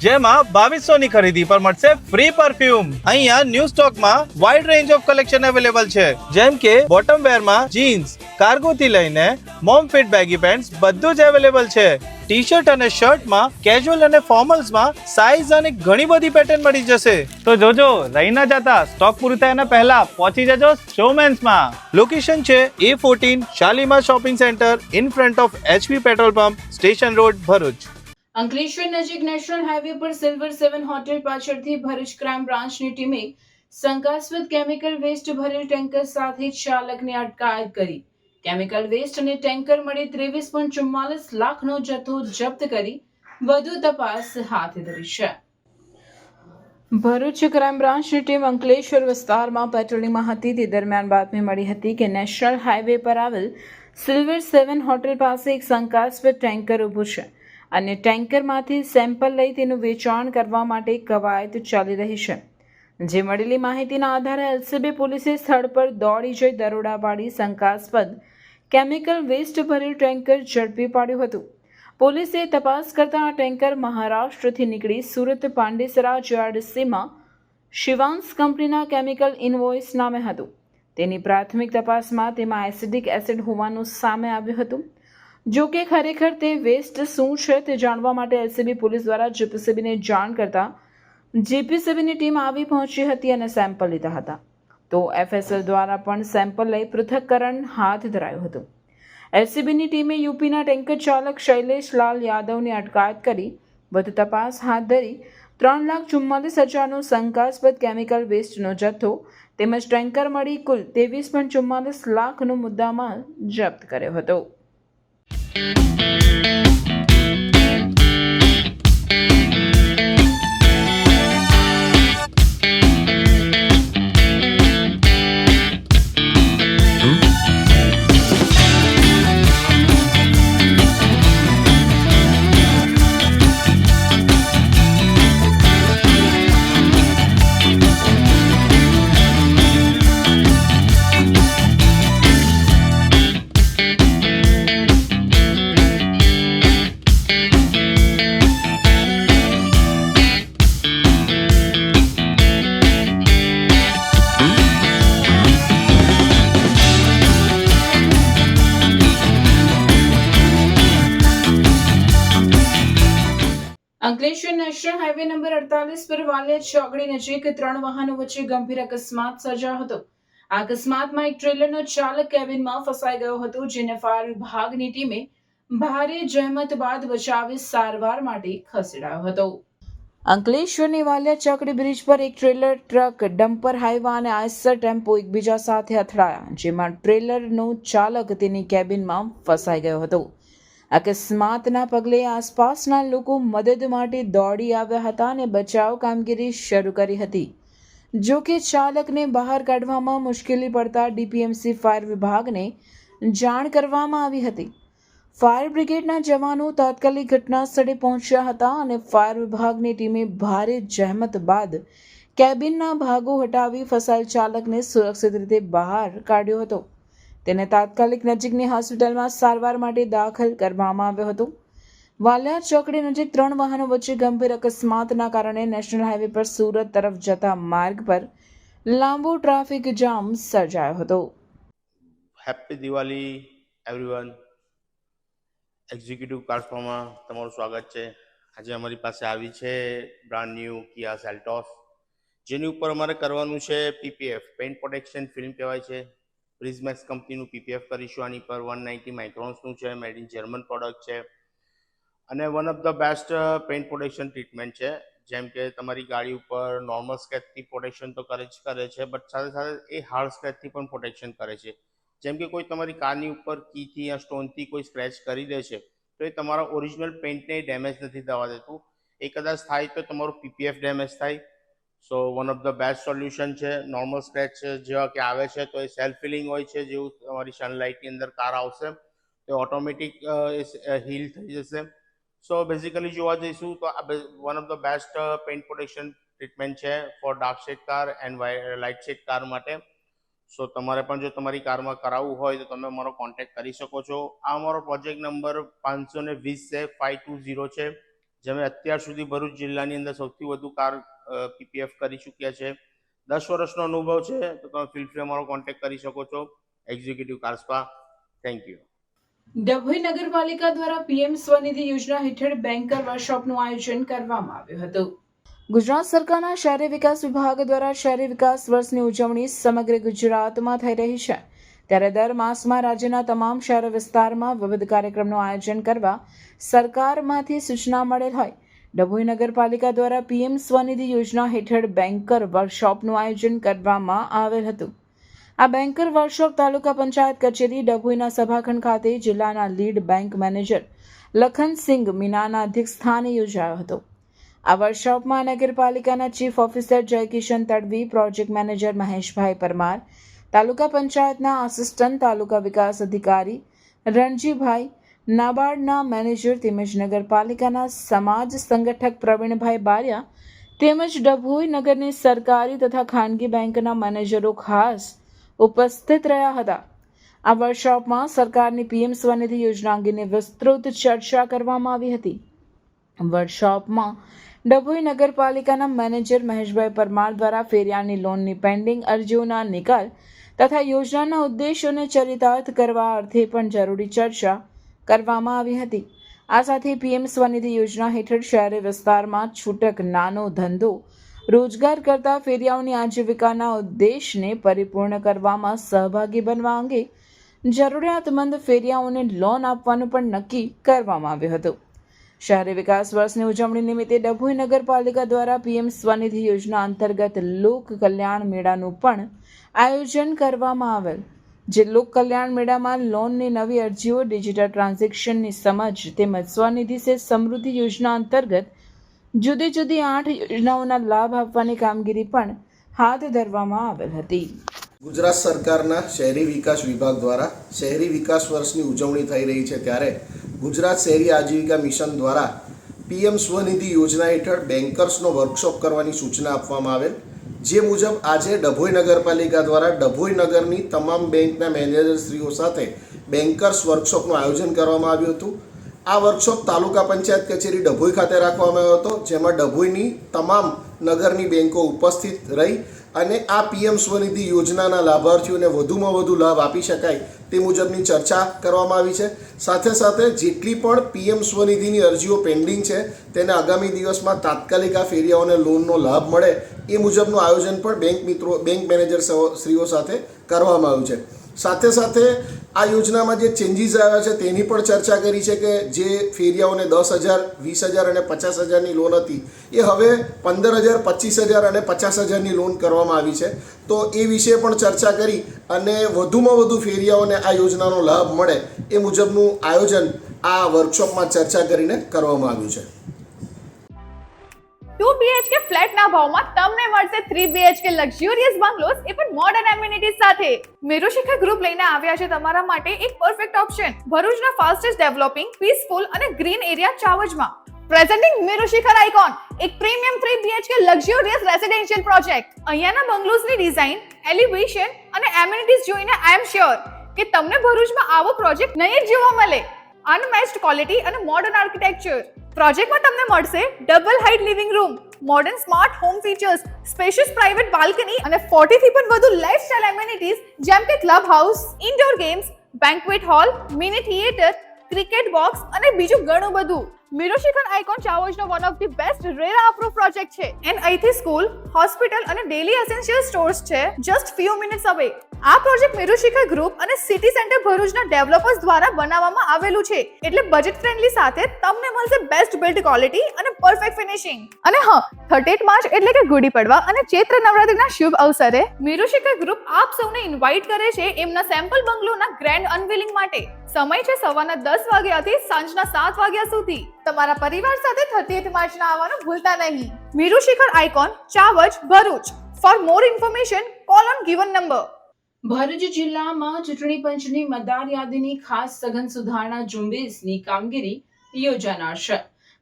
જેમાં 2200 ની ખરીદી પર મળશે ફ્રી પરફ્યુમ. અહીંયા ન્યૂ સ્ટોકમાં wide range of collection available છે, જેમ કે બોટમ વેરમાં જીન્સ, કાર્ગો થી લઈને મોમ ફિટ બેગી પેન્ટ્સ બધું જ અવેલેબલ છે. ટી શર્ટ અને શર્ટમાં, કેઝ્યુઅલ અને ફોર્મલ્સમાં સાઇઝ અને ઘણી બધી પેટર્ન મળી જશે. તો જોજો, રહી ના જતા, સ્ટોક પૂરું થાય એના પહેલા પહોંચી જજો શોમેન્સમાં. લોકેશન છે A14 Shalimar shopping centre in front of HP petrol pump, station road, Bharuch. Ankleshwar નજીક નેશનલ હાઈવે પર સિલ્વર 7 હોટેલ પાછળથી ભરૂચ ક્રાઇમ બ્રાન્ચની ટીમે શંકાસ્પદ કેમિકલ વેસ્ટ ભરેલ ટેન્કર સાથે ચાલકની અટકાયત કરી. કેમિકલ વેસ્ટ અને ટેન્કર મળી 23.44 લાખનો જથ્થો જપ્ત કરી વધુ તપાસ હાથ ધરી છે. ભરૂચ ક્રાઇમ બ્રાન્ચની ટીમ અંકલેશ્વર વિસ્તારમાં પેટ્રોલિંગમાં હતી તે દરમિયાન બાતમી મળી હતી કે નેશનલ હાઈવે પર આવેલ સિલ્વર 7 હોટેલ પાસે એક શંકાસ્પદ ટેન્કર ઊભું છે અને ટેન્કરમાંથી સેમ્પલ લઈ તેનું વેચાણ કરવા માટે કવાયત ચાલી રહી છે. જે મળેલી માહિતીના આધારે એલસીબી પોલીસે સ્થળ પર દોડી જઈ દરોડા પાડી શંકાસ્પદ કેમિકલ વેસ્ટ ભરેલ ટેન્કર ઝડપી પાડ્યું હતું. પોલીસે તપાસ કરતા આ ટેન્કર મહારાષ્ટ્રથી નીકળી સુરત પાંડેસરા જીઆરડીસીમાં શિવાંશ કંપનીના કેમિકલ ઇનવોઇસ નામે હતું. તેની પ્રાથમિક તપાસમાં તેમાં એસિડિક એસિડ હોવાનું સામે આવ્યું હતું. જો કે ખરેખર તે વેસ્ટ શું છે તે જાણવા માટે એલસીબી પોલીસ દ્વારા જીપીસીબીને જાણ કરતા જીપીસીબીની ટીમ આવી પહોંચી હતી અને સેમ્પલ લીધા હતા. તો એફએસએલ દ્વારા પણ સેમ્પલ લઈ પૃથ્થકરણ હાથ ધરાયું હતું. એલસીબીની ટીમે યુપીના ટેન્કર ચાલક શૈલેષ લાલ યાદવની અટકાયત કરી વધુ તપાસ હાથ ધરી 3,44,000નો શંકાસ્પદ કેમિકલ વેસ્ટનો જથ્થો તેમજ ટેન્કર મળી કુલ 23.44 લાખનો મુદ્દામાલ જપ્ત કર્યો હતો. અંકલેશ્વર નેશનલ હાઈવે નંબર 48 પર વાલિયા ચોકડી નજીક 3 વાહનો વચ્ચે ગંભીર અકસ્માત સર્જાયો હતો. આ અકસ્માતમાં એક ટ્રેલરનો ચાલક કેબિનમાં ફસાઈ ગયો હતો, જેને ફાયર વિભાગની ટીમે ભારે જહેમત બાદ બચાવી સારવાર માટે ખસેડાયો હતો. અંકલેશ્વરની વાલિયા ચોકડી બ્રિજ પર એક ટ્રેલર, ટ્રક, ડમ્પર, હાઈવા અને આઈસર ટેમ્પો એકબીજા સાથે અથડાયા, જેમાં ટ્રેલરનો ચાલક તેની કેબિનમાં ફસાઈ ગયો હતો. અકસ્માતના પગલે આસપાસના લોકો મદદ માટે દોડી આવ્યા હતા અને બચાવ કામગીરી શરૂ કરી હતી. જો કે ચાલકને બહાર કાઢવામાં મુશ્કેલી પડતા ડીપીએમસી ફાયર વિભાગને જાણ કરવામાં આવી હતી. ફાયર બ્રિગેડના જવાનો તાત્કાલિક ઘટના સ્થળે પહોંચ્યા હતા અને ફાયર વિભાગની ટીમે ભારે જહેમત બાદ કેબિનના ભાગો હટાવી ફસાયેલ ચાલકને સુરક્ષિત રીતે બહાર કાઢ્યો હતો. તેને તાત્કાલિક નજીકની હોસ્પિટલમાં સારવાર માટે દાખલ કરવામાં આવ્યો હતો. વાલિયા ચોકડી નજીક 3 વાહનો વચ્ચે ગંભીર અકસ્માતના કારણે નેશનલ હાઈવે પર સુરત તરફ જતા માર્ગ પર લાંબો ટ્રાફિક જામ સર્જાયો હતો. Happy Diwali everyone. એક્ઝિક્યુટિવ કાર્સમાં તમારું સ્વાગત છે. આજે અમારી પાસે આવી છે બ્રાન્ડ ન્યૂ કિયા સેલ્ટોસ, જેની ઉપર અમારે કરવાનું છે પીપીએફ, પેઇન્ટ પ્રોટેક્શન ફિલ્મ કહેવાય છે. પ્રિઝમેક્સ કંપનીનું પીપીએફ કરીશું. આની પર 190 માઇક્રોન્સનું છે, મેડ ઇન જર્મન પ્રોડક્ટ છે અને one of the best paint protection treatment છે. જેમ કે તમારી ગાડી ઉપર નોર્મલ સ્ક્રેચથી પ્રોટેક્શન તો કરે છે, બટ સાથે સાથે એ હાર્ડ સ્ક્રેચથી પણ પ્રોટેક્શન કરે છે. જેમ કે કોઈ તમારી કારની ઉપર કીથી યા સ્ટોનથી કોઈ સ્ક્રેચ કરી દે છે તો એ તમારા ઓરિજિનલ પેઇન્ટને ડેમેજ નથી થવા દેતું. એ કદાચ થાય તો તમારું પીપીએફ ડેમેજ થાય. So one of the best solution છે. નોર્મલ સ્ક્રેચ જેવા કે આવે છે તો એ સેલ્ફ ફિલિંગ હોય છે, જેવું તમારી સનલાઇટની અંદર કાર આવશે તો ઓટોમેટિક હીલ થઈ જશે. સો બેઝિકલી જોવા જઈશું તો આ one of the best paint protection treatment છે for dark shade car and light shade car માટે. સો તમારે પણ જો તમારી કારમાં કરાવવું હોય તો તમે અમારો કોન્ટેક્ટ કરી શકો છો. આ અમારો પ્રોજેક્ટ નંબર 520 છે, 520 છે, જેમાં અત્યાર સુધી ભરૂચ જિલ્લાની અંદર સૌથી વધુ કાર પીપીએફ કરી ચૂક્યા છે. 10 વર્ષનો અનુભવ છે, તો તમે ફીલ ફ્રી અમારો કોન્ટેક્ટ કરી શકો છો એક્ઝિક્યુટિવ કાર્સમાં. Thank you. ડભોઈ નગરપાલિકા દ્વારા પીએમ સ્વનિધિ યોજના હેઠળ બેન્કર વર્કશોપનું આયોજન કરવામાં આવ્યું હતું. ગુજરાત સરકારના શહેરી વિકાસ વિભાગ દ્વારા શહેરી વિકાસ વર્ષની ઉજવણી સમગ્ર ગુજરાતમાં થઈ રહી છે, ત્યારે દર માસમાં રાજ્યના તમામ શહેર વિસ્તારમાં વિવિધ કાર્યક્રમનું આયોજન કરવા સરકારમાંથી સૂચના મળેલ હોય ડભોઈ નગરપાલિકા દ્વારા પીએમ સ્વનિધિ યોજના હેઠળ બેન્કર વર્કશોપનું આયોજન કરવામાં આવેલ હતું. આ બેન્કર વર્કશોપ તાલુકા પંચાયત કચેરી ડભોઈના સભાખંડ ખાતે જિલ્લાના લીડ બેંક મેનેજર લખનસિંહ મીનાના અધ્યક્ષસ્થાને યોજાયો હતો. આ વર્કશોપમાં નગરપાલિકાના chief officer Jaykishan Tadvi, project manager Maheshbhai Parmar, તાલુકા પંચાયતના આસિસ્ટન્ટ તાલુકા વિકાસ અધિકારી રણજીભાઈ, નાબાર્ડના મેનેજર તેમજ નગરપાલિકાના સમાજ સંગઠક પ્રવીણભાઈ બારિયા તેમજ ડભોઈ નગરની સરકારી તથા ખાનગી બેંકના મેનેજરો ખાસ ઉપસ્થિત રહ્યા હતા. આ વર્કશોપમાં સરકારની પીએમ સ્વનિધિ યોજના અંગેની વિસ્તૃત ચર્ચા કરવામાં આવી હતી. વર્કશોપમાં ડભોઈ નગરપાલિકાના મેનેજર મહેશભાઈ પરમાર દ્વારા ફેરિયાની લોનની પેન્ડિંગ અરજીઓના નિકાલ તથા યોજનાના ઉદ્દેશોને ચરિતાર્થ કરવા અર્થે પણ જરૂરી ચર્ચા કરવામાં આવી હતી. આ સાથે પીએમ સ્વનિધિ યોજના હેઠળ શહેરી વિસ્તારમાં છૂટક નાનો ધંધો રોજગાર કરતા ફેરિયાઓની આજીવિકાના ઉદ્દેશને પરિપૂર્ણ કરવામાં સહભાગી બનવા અંગે જરૂરિયાતમંદ ફેરિયાઓને લોન આપવાનું પણ નક્કી કરવામાં આવ્યું હતું. શહેરી વિકાસ વર્ષની ઉજવણી નિમિત્તે ડભોઈ નગરપાલિકા દ્વારા પીએમ સ્વનિધિ યોજના અંતર્ગત લોક કલ્યાણ મેળાનું પણ આયોજન કરવામાં આવેલ, જે લોક કલ્યાણ મેળામાં લોનની નવી અરજીઓ, ડિજિટલ ટ્રાન્ઝેક્શનની સમજ તેમજ સ્વનિધિ સે સમૃદ્ધિ યોજના અંતર્ગત જુદી જુદી 8 યોજનાઓના લાભ આપવાની કામગીરી પણ હાથ ધરવામાં આવેલ હતી. ગુજરાત સરકારના શહેરી વિકાસ વિભાગ દ્વારા શહેરી વિકાસ વર્ષની ઉજવણી થઈ રહી છે, ત્યારે ગુજરાત શહેરી આજીવિકા મિશન દ્વારા પીએમ સ્વનિધિ યોજના હેઠળ બેન્કર્સનો વર્કશોપ કરવાની સૂચના આપવામાં આવેલ, જે મુજબ આજે ડભોઈ નગરપાલિકા દ્વારા ડભોઈ નગરની તમામ બેંકના મેનેજરશ્રીઓ સાથે બેન્કર્સ વર્કશોપનું આયોજન કરવામાં આવ્યું હતું. આ વર્કશોપ તાલુકા પંચાયત કચેરી ડભોઈ ખાતે રાખવામાં આવ્યો હતો, જેમાં ડભોઈની તમામ નગરની બેન્કો ઉપસ્થિત રહી અને આ પીએમ સ્વનિધિ યોજનાના લાભાર્થીઓને વધુમાં વધુ લાભ આપી શકાય તે મુજબની ચર્ચા કરવામાં આવી છે. સાથે સાથે જેટલી પણ પીએમ સ્વનિધિની અરજીઓ પેન્ડિંગ છે તેને આગામી દિવસમાં તાત્કાલિક આ ફેરિયાઓને લોનનો લાભ મળે એ મુજબનું આયોજન પણ બેંક મેનેજર શ્રીઓ સાથે કરવામાં આવ્યું છે. સાથે સાથે આ યોજનામાં જે ચેન્જીસ આવ્યા છે તેની પણ ચર્ચા કરી છે કે જે ફેરિયાઓને 10,000, 20,000 અને 50,000ની લોન હતી એ હવે 15,000, 25,000 અને 50,000ની લોન કરવામાં આવી છે. તો એ વિશે પણ ચર્ચા કરી અને વધુમાં વધુ ફેરિયાઓને આ યોજનાનો લાભ મળે એ મુજબનું આયોજન આ વર્કશોપમાં ચર્ચા કરીને કરવામાં આવ્યું છે. 2 BHK ફ્લેટના ભાવમાં તમને મળશે 3 BHK લક્ઝુરિયસ બંગલોઝ, એ પણ મોડર્ન એમિનિટીઝ સાથે. મેરુશિખર ગ્રુપ લઈને આવ્યા છે તમારા માટે એક પરફેક્ટ ઓપ્શન ભરૂચના ફાસ્ટેસ્ટ ડેવલપિંગ, પીસફુલ અને ગ્રીન એરિયા ચાવજમાં. પ્રેઝન્ટિંગ મેરુશિખર આઇકોન, એક premium 3 BHK luxurious residential project. અહીંયાના બંગલોઝની ડિઝાઇન, એલિવેશન અને એમિનિટીઝ જોઈને આઈ એમ શ્યોર કે તમને ભરૂચમાં આવો પ્રોજેક્ટ નહીં જ જોવા મળે. અનમેચ્ડ ક્વોલિટી અને મોડર્ન આર્કિટેક્ચર. પ્રોજેક્ટમાં તમને મળશે double height living room, modern smart home features, spacious private balcony અને 40 થી પણ વધુ લાઇફસ્ટાઇલ એમિનિટીઝ જેમ કે club house, indoor games, banquet hall, mini theatre, cricket box અને બીજું ઘણું બધું. મેરુશિખર આઇકોન ચાવજનો one of the best RERA approve project છે. એન્ડ અહીંથી સ્કૂલ, હોસ્પિટલ અને ડેલી એસેન્શિયલ સ્ટોર્સ છે જસ્ટ ફ્યુ મિનિટ્સ અવે. આ પ્રોજેક્ટ મેરુશિખર ગ્રુપ અને સિટી સેન્ટર ભરૂચના ડેવલપર્સ દ્વારા બનાવવામાં આવેલું છે, એટલે બજેટ ફ્રેન્ડલી સાથે તમને મળશે બેસ્ટ બિલ્ડ ક્વોલિટી અને પરફેક્ટ ફિનિશિંગ. અને હા, 38 માર્ચ એટલે કે ગુડી પડવા અને ચૈત્ર નવરાત્રિના શુભ અવસરે મેરુશિખર ગ્રુપ આપ સૌને ઇન્વાઇટ કરે છે એમના સેમ્પલ બંગલોના ગ્રેન્ડ અનવીલિંગ માટે. સમય છે સવારના 10 વાગ્યાથી સાંજના 7 વાગ્યા સુધી. તમારા પરિવાર સાથે 30 માર્ચના આવવાનું ભૂલતા નહીં. Merushikhar icon Chavaj, Bharuch. For more information call on given number. Bharuch જિલ્લામાં ચૂંટણી પંચની મતદાર યાદીની ખાસ સઘન સુધારણા ઝુંબેશની કામગીરી યોજાનાર છે.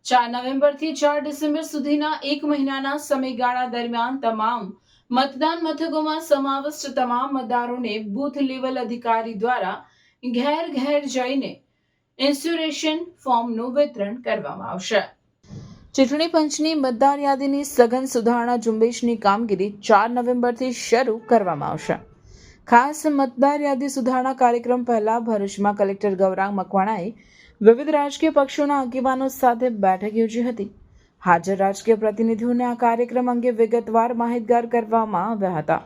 4 નવેમ્બરથી 4 ડિસેમ્બર સુધીના 1 મહિનાના સમયગાળા દરમિયાન તમામ મતદાન મથકોમાં સમાવિષ્ટ તમામ મતદારોને બૂથ લેવલ અધિકારી દ્વારા ઘેર ઘેર જઈને ઇન્સ્યુરેશન ફોર્મનું વિતરણ કરવામાં આવશે. ચૂંટણી પંચની મતદાર યાદીની સઘન સુધારણા ઝુંબેશની કામગીરી 4 નવેમ્બરથી શરૂ કરવામાં આવશે. ખાસ મતદાર યાદી સુધારણા કાર્યક્રમ પહેલા ભરૂચમાં કલેક્ટર ગૌરાંગ મકવાણાએ વિવિધ રાજકીય પક્ષોના આગેવાનો સાથે બેઠક યોજી હતી. હાજર રાજકીય પ્રતિનિધિઓને આ કાર્યક્રમ અંગે વિગતવાર માહિતગાર કરવામાં આવ્યા હતા.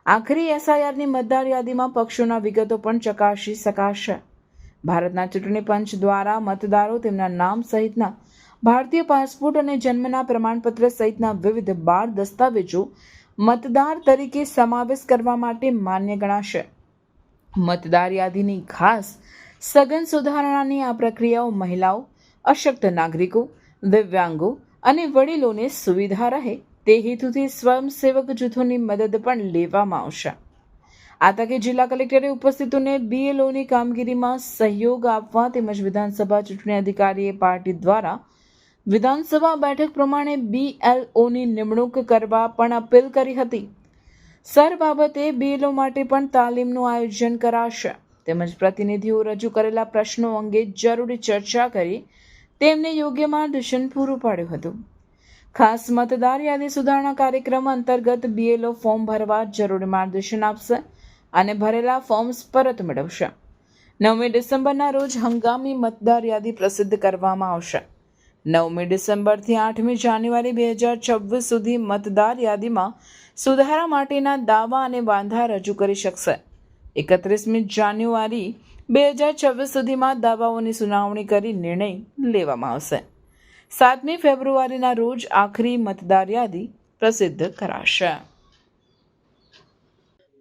આખરી એસઆઈઆરની મતદાર યાદીમાં પક્ષોના વિગતો પણ ચકાસી શકાશે. ભારતના ચૂંટણી પંચ દ્વારા મતદારો તેમના નામ સહિતના ભારતીય પાસપોર્ટ અને જન્મના પ્રમાણપત્ર સહિતના વિવિધ બાળ દસ્તાવેજો મતદાર તરીકે સમાવેશ કરવા માટે માન્ય ગણાશે. મતદાર યાદીની ખાસ સઘન સુધારણાની આ પ્રક્રિયાઓ મહિલાઓ, અશક્ત નાગરિકો, દિવ્યાંગો અને વડીલોને સુવિધા રહે તે હેતુથી સ્વયંસેવક જૂથોની મદદ પણ લેવામાં આવશે. આ તકે જિલ્લા કલેક્ટરે ઉપસ્થિતોને બીએલઓની કામગીરીમાં સહયોગ આપવા તેમજ વિધાનસભા ચૂંટણી અધિકારીએ પાર્ટી દ્વારા વિધાનસભા બેઠક પ્રમાણે બીએલઓની નિમણૂક કરવા પણ અપીલ કરી હતી. સર બાબતે બીએલઓ માટે પણ તાલીમનું આયોજન કરાશે તેમજ પ્રતિનિધિઓ રજૂ કરેલા પ્રશ્નો અંગે જરૂરી ચર્ચા કરી તેમને યોગ્ય માર્ગદર્શન પૂરું પાડ્યું હતું. ખાસ મતદાર યાદી સુધારણા કાર્યક્રમ અંતર્ગત BLO ફોર્મ ભરવા જરૂરી માર્ગદર્શન આપશે અને ભરેલા ફોર્મ્સ પરત મેળવશે. 9મી ડિસેમ્બરના રોજ હંગામી મતદાર યાદી પ્રસિદ્ધ કરવામાં આવશે. 9મી ડિસેમ્બરથી 8મી જાન્યુઆરી 2026 સુધી મતદાર યાદીમાં સુધારા માટેના દાવા અને વાંધા રજૂ કરી શકશે. 31મી જાન્યુઆરી 2026 સુધીમાં દાવાઓની સુનાવણી કરી નિર્ણય લેવામાં આવશે. 7મી ફેબ્રુઆરીના રોજ આખરી મતદાર યાદી પ્રસિદ્ધ કરાશે.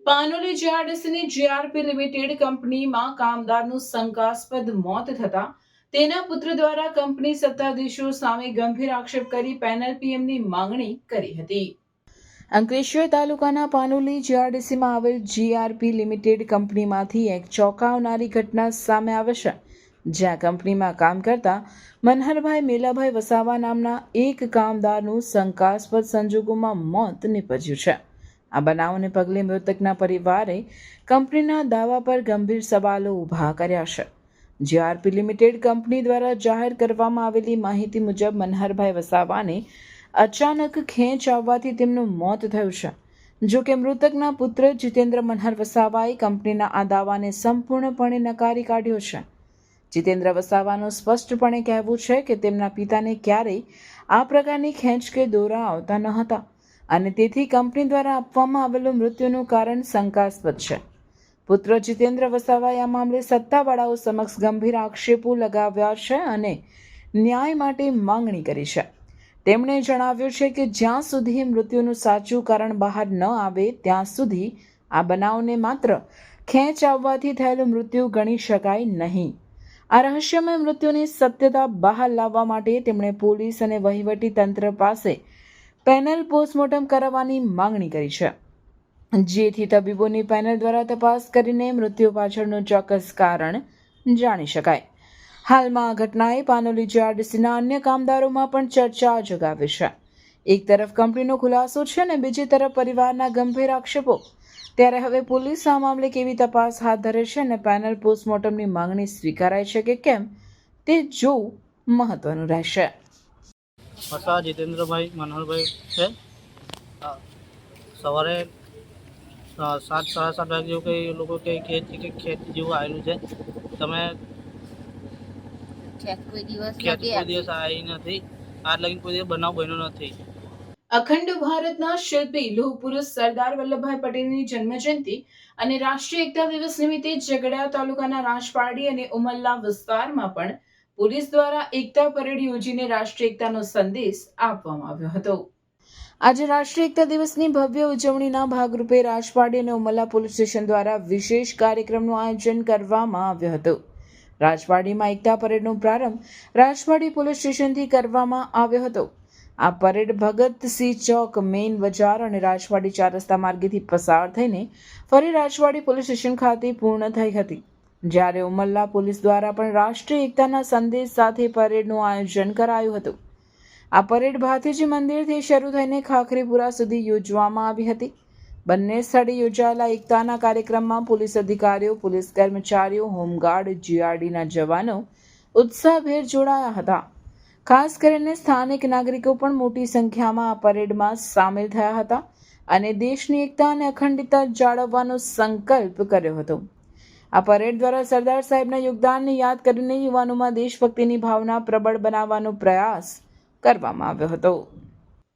પાનોલી GRDCની GRP લિમિટેડ કંપનીમાં કામદારનું શંકાસ્પદ મોત થતા તેના પુત્ર દ્વારા કંપની સત્તાધીશો સામે ગંભીર આક્ષેપ કરી પેનલ PMની માંગણી કરી હતી. અંકલેશ્વર તાલુકાના પાનોલી GRDCમાં આવેલ GRP લિમિટેડ કંપનીમાંથી એક ચોંકાવનારી ઘટના સામે આવે છે, જ્યાં કંપનીમાં કામ કરતા મનહરભાઈ મેલાભાઈ વસાવા નામના એક કામદારનું શંકાસ્પદ સંજોગોમાં મોત નીપજ્યું છે. આ બનાવને પગલે મૃતકના પરિવારે કંપનીના દાવા પર ગંભીર સવાલો ઊભા કર્યા છે. GRP લિમિટેડ કંપની દ્વારા જાહેર કરવામાં આવેલી માહિતી મુજબ મનહરભાઈ વસાવાને અચાનક ખેંચ આવવાથી તેમનું મોત થયું છે. જો કે મૃતકના પુત્ર જીતેન્દ્ર મનહર વસાવાએ કંપનીના આ દાવાને સંપૂર્ણપણે નકારી કાઢ્યો છે. જીતેન્દ્ર વસાવાનું સ્પષ્ટપણે કહેવું છે કે તેમના પિતાને ક્યારેય આ પ્રકારની ખેંચ કે દોરા આવતા ન હતા અને તેથી કંપની દ્વારા આપવામાં આવેલું મૃત્યુનું કારણ શંકાસ્પદ છે. પુત્ર જીતેન્દ્ર વસાવાએ આ મામલે સત્તાવાળાઓ સમક્ષ ગંભીર આક્ષેપો લગાવ્યા છે અને ન્યાય માટે માંગણી કરી છે. તેમણે જણાવ્યું છે કે જ્યાં સુધી મૃત્યુનું સાચું કારણ બહાર ન આવે ત્યાં સુધી આ બનાવને માત્ર ખેંચ આવવાથી થયેલું મૃત્યુ ગણી શકાય નહીં. આ રહસ્યમય મૃત્યુની સત્યતા બહાર લાવવા માટે તેમણે પોલીસ અને વહીવટી તંત્ર પાસે પેનલ પોસ્ટમોર્ટમ કરાવવાની માંગણી કરી છે, જેથી તબીબોની પેનલ દ્વારા તપાસ કરીને મૃત્યુ પાછળનું ચોક્કસ કારણ જાણી શકાય. હાલમાં આ ઘટનાએ પાનોલી GRDCના અન્ય કામદારોમાં પણ ચર્ચા જગાવી છે. એક તરફ કંપનીનો ખુલાસો છે અને બીજી તરફ પરિવારના ગંભીર આક્ષેપો. ત્યારે હવે પોલીસ આ મામલે કેવી તપાસ હાથ ધરે છે અને પેનલ પોસ્ટમોર્ટમની માંગણી સ્વીકારાય છે કે કેમ તે જોવું મહત્વનું રહેશે. વસાવા જીતેન્દ્રભાઈ મનહરભાઈ છે. સવારે 7:30 વાગે જેવું કંઈ એ લોકો કહે છે કે ખેત જેવું આવેલું છે. તમે ખેત કોઈ દિવસ આવી નથી. આજ લગીને કોઈ દિવસ બનાવ બન્યો નથી. અખંડ ભારતના શિલ્પી લોહ પુરુષ સરદાર વલ્લભભાઈ પટેલની જન્મજયંતિ અને રાષ્ટ્રીય એકતા દિવસ નિમિત્તે ઝઘડિયા તાલુકાના રાજપારડી અને ઉમલ્લા વિસ્તારમાં પણ પોલીસ દ્વારા એકતા પરેડ યોજીને રાષ્ટ્રીય એકતાનો સંદેશ આપવામાં આવ્યો હતો. આજે રાષ્ટ્રીય એકતા દિવસની ભવ્ય ઉજવણીના ભાગરૂપે રાજપારડી અને ઉમલ્લા પોલીસ સ્ટેશન દ્વારા વિશેષ કાર્યક્રમનું આયોજન કરવામાં આવ્યું હતું. રાજપારડીમાં એકતા પરેડનો પ્રારંભ રાજપારડી પોલીસ સ્ટેશનથી કરવામાં આવ્યો હતો. આ પરેડ ભગતસિંહ ચોક, મેઇન બજાર અને રાજપારડી 4 રસ્તા માર્ગેથી પસાર થઈને ફરી રાજપારડી પોલીસ સ્ટેશન ખાતે પૂર્ણ થઈ હતી. જ્યારે ઉમલ્લા પોલીસ દ્વારા પણ રાષ્ટ્રીય એકતાના સંદેશ સાથે પરેડનું આયોજન કરાયું હતું. આ પરેડ ભાતીજી મંદિરથી શરૂ થઈને ખાખરીપુરા સુધી યોજવામાં આવી હતી. બંને સ્થળે યોજાયેલા એકતાના કાર્યક્રમમાં પોલીસ અધિકારીઓ, પોલીસ કર્મચારીઓ, હોમગાર્ડ, GRDના જવાનો ઉત્સાહભેર જોડાયા હતા. ખાસ કરીને સ્થાનિક નાગરિકો પણ મોટી સંખ્યામાં આ પરેડમાં સામેલ થયા હતા અને દેશની એકતા અને અખંડિતતા જાળવવાનો સંકલ્પ કર્યો હતો. આ પરેડ દ્વારા સરદાર સાહેબના યોગદાનને યાદ કરીને યુવાનોમાં દેશભક્તિની ભાવના પ્રબળ બનાવવાનો પ્રયાસ કરવામાં આવ્યો હતો.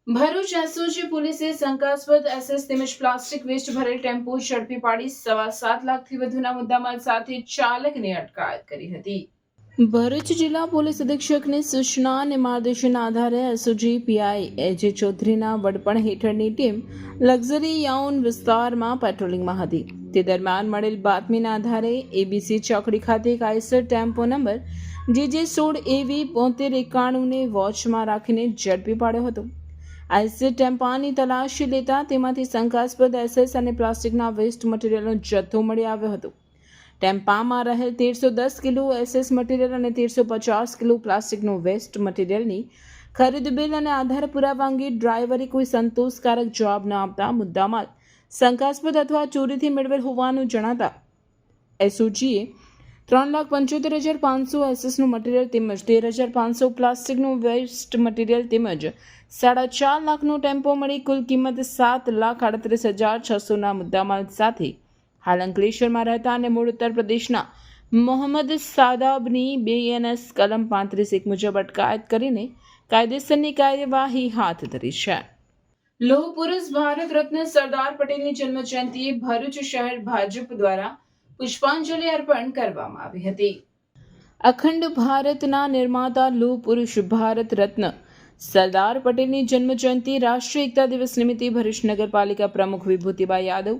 ભરૂચ SOG પોલીસે શંકાસ્પદ SS તેમજ પ્લાસ્ટિક વેસ્ટ ભરેલ ટેમ્પો ઝડપી પાડી 7.25 લાખથી વધુના મુદ્દામાલ સાથે ચાલકની અટકાયત કરી હતી. ભરૂચ જિલ્લા પોલીસ અધિક્ષકની સૂચના અને માર્ગદર્શનના આધારે SOG PI AJ ચૌધરીના વડપણ હેઠળની ટીમ લક્ઝરી યાઉન વિસ્તારમાં પેટ્રોલિંગમાં હતી. તે દરમિયાન મળેલ બાતમીના આધારે ABC ચોકડી ખાતે એક Eicher tempo number JJ 16 AV 7291 ને વોચમાં રાખીને ઝડપી પાડ્યો હતો. આઈસર ટેમ્પાની તલાશી લેતા તેમાંથી શંકાસ્પદ SS અને પ્લાસ્ટિકના વેસ્ટ મટીરિયલનો જથ્થો મળી આવ્યો હતો. ટેમ્પામાં રહેલ 1310 કિલો SS મટીરિયલ અને 1350 કિલો પ્લાસ્ટિકનું વેસ્ટ મટીરિયલની ખરીદ બિલ અને આધાર પુરાવા અંગે ડ્રાઈવરે કોઈ સંતોષકારક જવાબ ન આપતા મુદ્દામાલ શંકાસ્પદ અથવા ચોરીથી મેળવેલ હોવાનું જણાતા SOGએ 3,75,500 એસએસનું મટીરિયલ તેમજ 13,500 પ્લાસ્ટિકનું વેસ્ટ મટીરિયલ તેમજ 4.5 લાખનો ટેમ્પો મળી કુલ કિંમત 7,38,600ના મુદ્દામાલ સાથે હાલ અંકલેશ્વરમાં રહેતા અને મૂળ ઉત્તર પ્રદેશના મોહમ્મદ સાદાબની BNS કલમ 35 મુજબ અટકાયત કરીને કાયદેસરની કાર્યવાહી હાથ ધરી છે. લોહ પુરુષ ભારત રત્ન સરદાર પટેલની જન્મજયંતિએ ભરૂચ શહેર ભાજપ દ્વારા પુષ્પાંજલિ અર્પણ કરવામાં આવી હતી. અખંડ ભારતના નિર્માતા લોહ પુરુષ ભારત રત્ન સરદાર પટેલની જન્મજયંતિ રાષ્ટ્રીય એકતા દિવસ નિમિત્તે ભરૂચ નગરપાલિકા પ્રમુખ વિભૂતિબા યાદવ,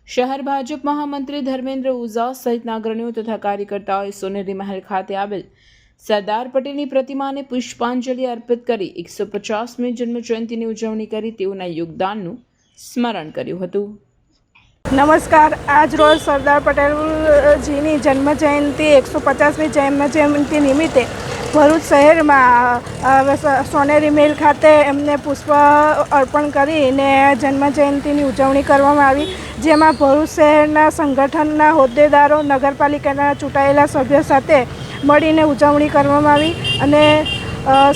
શહેર ભાજપ મહામંત્રી ધર્મેન્દ્ર ઓઝા સહિતના અગ્રણીઓ તથા કાર્યકર્તાઓએ સોનેરી મહેલ ખાતે આવેલ સરદાર પટેલની પ્રતિમાને પુષ્પાંજલિ અર્પિત કરી 150મી જન્મજયંતિની ઉજવણી કરી તેઓના યોગદાનનું સ્મરણ કર્યું હતું. નમસ્કાર. આજ રોજ સરદાર પટેલજીની જન્મજયંતિ 150મી જન્મજયંતિ નિમિત્તે ભરૂચ શહેરમાં સોનેરી મહેલ ખાતે એમને પુષ્પ અર્પણ કરીને જન્મજયંતિની ઉજવણી કરવામાં આવી, જેમાં ભરૂચ શહેરના સંગઠનના હોદ્દેદારો, નગરપાલિકાના ચૂંટાયેલા સભ્યો સાથે મળીને ઉજવણી કરવામાં આવી અને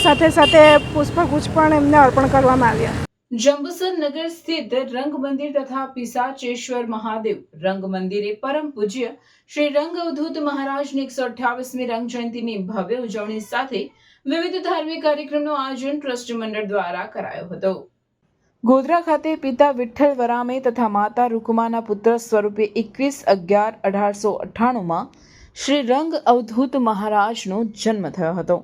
સાથે સાથે પુષ્પગુચ્છ પણ એમને અર્પણ કરવામાં આવ્યા. જંબુસર નગર સ્થિત રંગ મંદિર તથા પિશાચેશ્વર મહાદેવ રંગ મંદિરે પરમ પૂજ્ય શ્રી રંગ અવધૂત મહારાજની 128મી રંગ જયંતિની ભવ્ય ઉજવણી સાથે વિવિધ ધાર્મિક કાર્યક્રમનું આયોજન ટ્રસ્ટ મંડળ દ્વારા કરાયો હતો. ગોધરા ખાતે પિતા વિઠ્ઠલ વરામે તથા માતા રૂકમાના પુત્ર સ્વરૂપે 21/11/1898માં શ્રી રંગ અવધૂત મહારાજનો જન્મ થયો હતો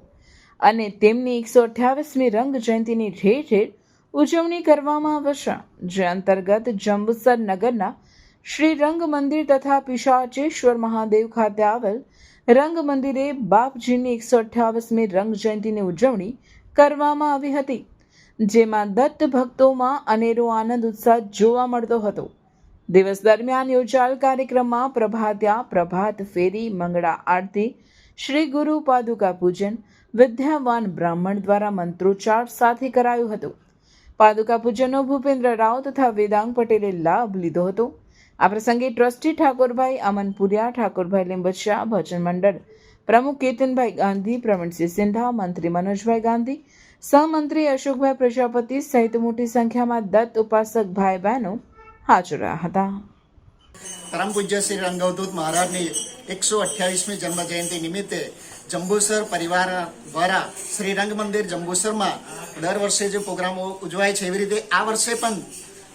અને તેમની 128મી રંગ જયંતિની ઠેર ઠેર ઉજવણી કરવામાં આવશે, જે અંતર્ગત જંબુસર નગરના શ્રી રંગ મંદિર તથા પિશાચેશ્વર મહાદેવ ખાતે આવેલ રંગ મંદિરે બાપજીની 128મી રંગ જયંતિની ઉજવણી કરવામાં આવી હતી, જેમાં દત્ત ભક્તોમાં અનેરો આનંદ ઉત્સાહ જોવા મળતો હતો. દિવસ દરમિયાન યોજાયેલ કાર્યક્રમમાં પ્રભાત્યા, પ્રભાત ફેરી, મંગળા આરતી, શ્રી ગુરુ પાદુકા પૂજન વિદ્યાવાન બ્રાહ્મણ દ્વારા મંત્રોચ્ચાર સાથે કરાયું હતું. પાદુકા પૂજનનો ભૂપેન્દ્ર રાવ તથા વેદાંગ પટેલે લાભ લીધો હતો. આ પ્રસંગે ટ્રસ્ટી ઠાકોરભાઈ અમનપુરિયા, ઠાકોરભાઈ લીંબચિયા, ભજન મંડળ પ્રમુખ કેતનભાઈ ગાંધી, પ્રવીણસિંહ સિંધા, મંત્રી મનોજભાઈ ગાંધી, સહમંત્રી અશોકભાઈ પ્રજાપતિ સહિત મોટી સંખ્યામાં દત્ત ઉપાસક ભાઈ બહેનો હાજર રહ્યા હતા. પરમ પૂજ્ય શ્રી રંગ અવધૂત મહારાજની 128મી જન્મ જયંતિ નિમિત્તે જંબુસર પરિવાર દ્વારા શ્રી રંગ મંદિર જંબુસરમાં દર વર્ષે જે પ્રોગ્રામો ઉજવાય છે એવી રીતે આ વર્ષે પણ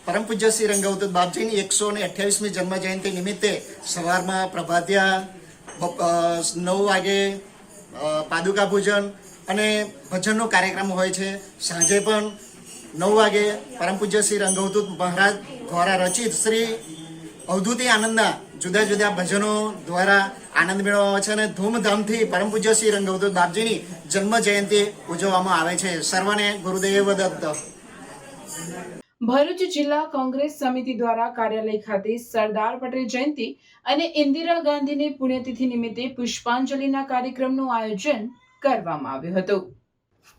પરમ પૂજ્ય શ્રી રંગ અવધૂત બાપજીની 128મી જન્મ જયંતિ નિમિત્તે સવારમાં પ્રભાત્યા, 9 વાગે પાદુકા પૂજન અને ભજનનો કાર્યક્રમ હોય છે. સાંજે પણ 9 વાગે પરમ પૂજ્ય શ્રી રંગ અવધૂત મહારાજ દ્વારા રચિત શ્રી અવધૂતી આનંદના જુદા જુદા ભજનો દ્વારા આનંદ મેળવવામાં આવે છે અને ધૂમધામથી પરમ પૂજ્ય શ્રી રંગ અવધૂત બાપજીની જન્મ જયંતિ ઉજવવામાં આવે છે. સર્વને ગુરુદેવ દત્ત. ભરૂચ જિલ્લા કોંગ્રેસ સમિતિ દ્વારા કાર્યાલય ખાતે સરદાર પટેલ જયંતિ અને ઇન્દિરા ગાંધીની પુણ્યતિથિ નિમિત્તે પુષ્પાંજલિના કાર્યક્રમનું આયોજન કરવામાં આવ્યું હતું.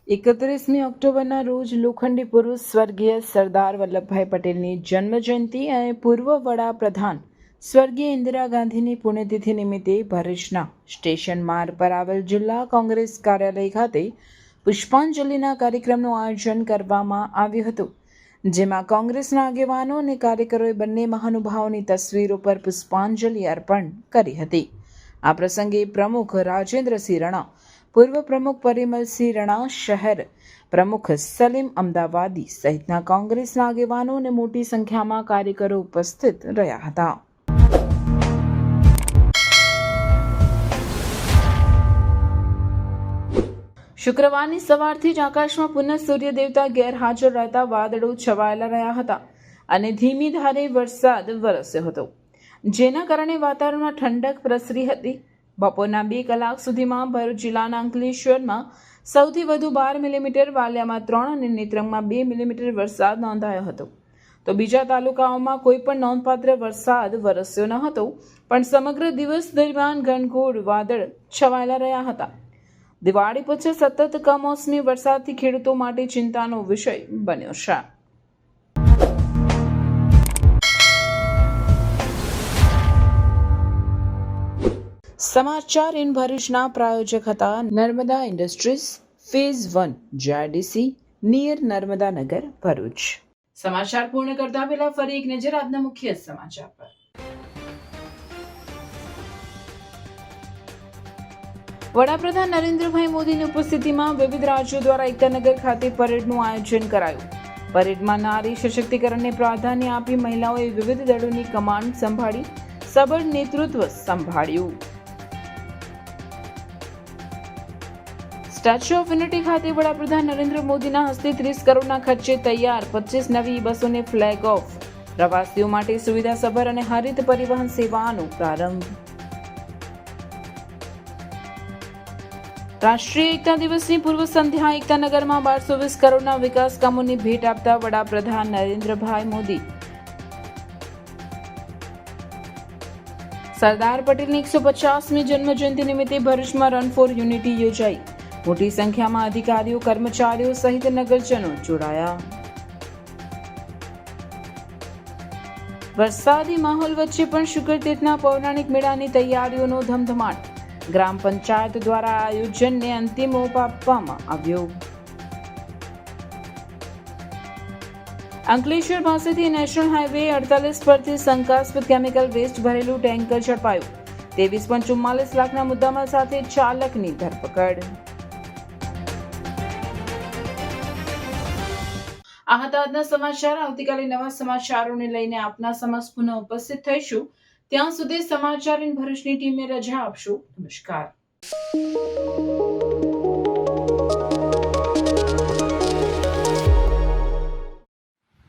31મી ઓક્ટોબરના રોજ લોખંડી પુરુષ સ્વર્ગીય સરદાર વલ્લભભાઈ પટેલની જન્મજયંતિ અને પૂર્વ વડાપ્રધાન સ્વર્ગીય ઇન્દિરા ગાંધીની પુણ્યતિથિ નિમિત્તે ભરૂચના સ્ટેશન માર્ગ પર આવેલ જિલ્લા કોંગ્રેસ કાર્યાલય ખાતે પુષ્પાંજલિના કાર્યક્રમનું આયોજન કરવામાં આવ્યું હતું, જેમાં કોંગ્રેસના આગેવાનો અને કાર્યકરોએ બંને મહાનુભાવોની તસવીરો પર પુષ્પાંજલિ અર્પણ કરી હતી. આ પ્રસંગે પ્રમુખ રાજેન્દ્રસિંહ રણા, પૂર્વ પ્રમુખ પરિમલસિંહ રણા, શહેર પ્રમુખ સલીમ અમદાવાદી સહિતના કોંગ્રેસના આગેવાનો અને મોટી સંખ્યામાં કાર્યકરો ઉપસ્થિત રહ્યા હતા. શુક્રવારની સવારથી જ આકાશમાં પુનઃ સૂર્ય દેવતા ગેરહાજર રહેતા વાદળો છવાયેલા રહ્યા હતા અને ધીમી ધારે વરસાદ વરસ્યો હતો, જેના કારણે વાતાવરણમાં ઠંડક પ્રસરી હતી. બપોરના 2 કલાક સુધીમાં ભરૂચ જિલ્લાના અંકલેશ્વરમાં સૌથી વધુ 12 મિલીમીટર, વાલિયામાં 3 અને નેત્રંગમાં 2 મિલીમીટર વરસાદ નોંધાયો હતો. તો બીજા તાલુકાઓમાં કોઈ પણ નોંધપાત્ર વરસાદ વરસ્યો ન હતો, પણ સમગ્ર દિવસ દરમિયાન ઘનઘોર વાદળ છવાયેલા રહ્યા હતા. દિવાળી પછી સતત કમોસમી વરસાદથી ખેડૂતો માટે ચિંતાનો વિષય બન્યો છે. સમાચાર ઇન ભરૂચના પ્રાયોજક હતા Narmada industries phase 1 JDC near Narmada Nagar Bharuch. સમાચાર પૂર્ણ કરતા પહેલા ફરી એક નજર આજના મુખ્ય સમાચાર પર. વડાપ્રધાન નરેન્દ્રભાઈ મોદીની ઉપસ્થિતિમાં વિવિધ રાજ્યો દ્વારા એકતાનગર ખાતે પરેડનું આયોજન કરાયું. પરેડમાં નારી સશક્તિકરણને પ્રાધાન્ય આપી મહિલાઓએ વિવિધ દળોની કમાન્ડ સંભાળી સબળ નેતૃત્વ સંભાળ્યું. સ્ટેચ્યુ ઓફ યુનિટી ખાતે વડાપ્રધાન નરેન્દ્ર મોદીના હસ્તે 30 કરોડના ખર્ચે તૈયાર 25 નવી બસોને ફ્લેગ ઓફ. પ્રવાસીઓ માટે સુવિધાસભર અને હરિત પરિવહન સેવાનો પ્રારંભ. રાષ્ટ્રીય એકતા દિવસની પૂર્વ સંધ્યા એકતાનગરમાં 1220 કરોડના વિકાસ કામોની ભેટ આપતા વડાપ્રધાન નરેન્દ્રભાઈ મોદી. સરદાર પટેલની 150મી જન્મજયંતિ નિમિત્તે ભરૂચમાં રન ફોર યુનિટી યોજાઈ. મોટી સંખ્યામાં અધિકારીઓ, કર્મચારીઓ સહિત નગરજનો જોડાયા. વરસાદી માહોલ વચ્ચે પણ શુક્રતીર્થના પૌરાણિક મેળાની તૈયારીઓનો ધમધમાટ. ગ્રામ પંચાયત દ્વારા આયોજનને અંતિમ ઓપ આપવામાં આવ્યો. અંકલેશ્વર પાસેથી નેશનલ હાઈવે 48 પરથી શંકાસ્પદ કેમિકલ વેસ્ટ ભરેલું ટેન્કર ઝડપાયું. 23.44 લાખના મુદ્દામાલ સાથે ચાલકની ધરપકડ. આ હતા આજના સમાચાર. આવતીકાલે નવા સમાચારોને લઈને આપના સમક્ષ પુનઃ ઉપસ્થિત થઈશું. ત્યાં સુધી સમાચાર ઇન ભરૂચની ટીમે રજા આપશો. નમસ્કાર.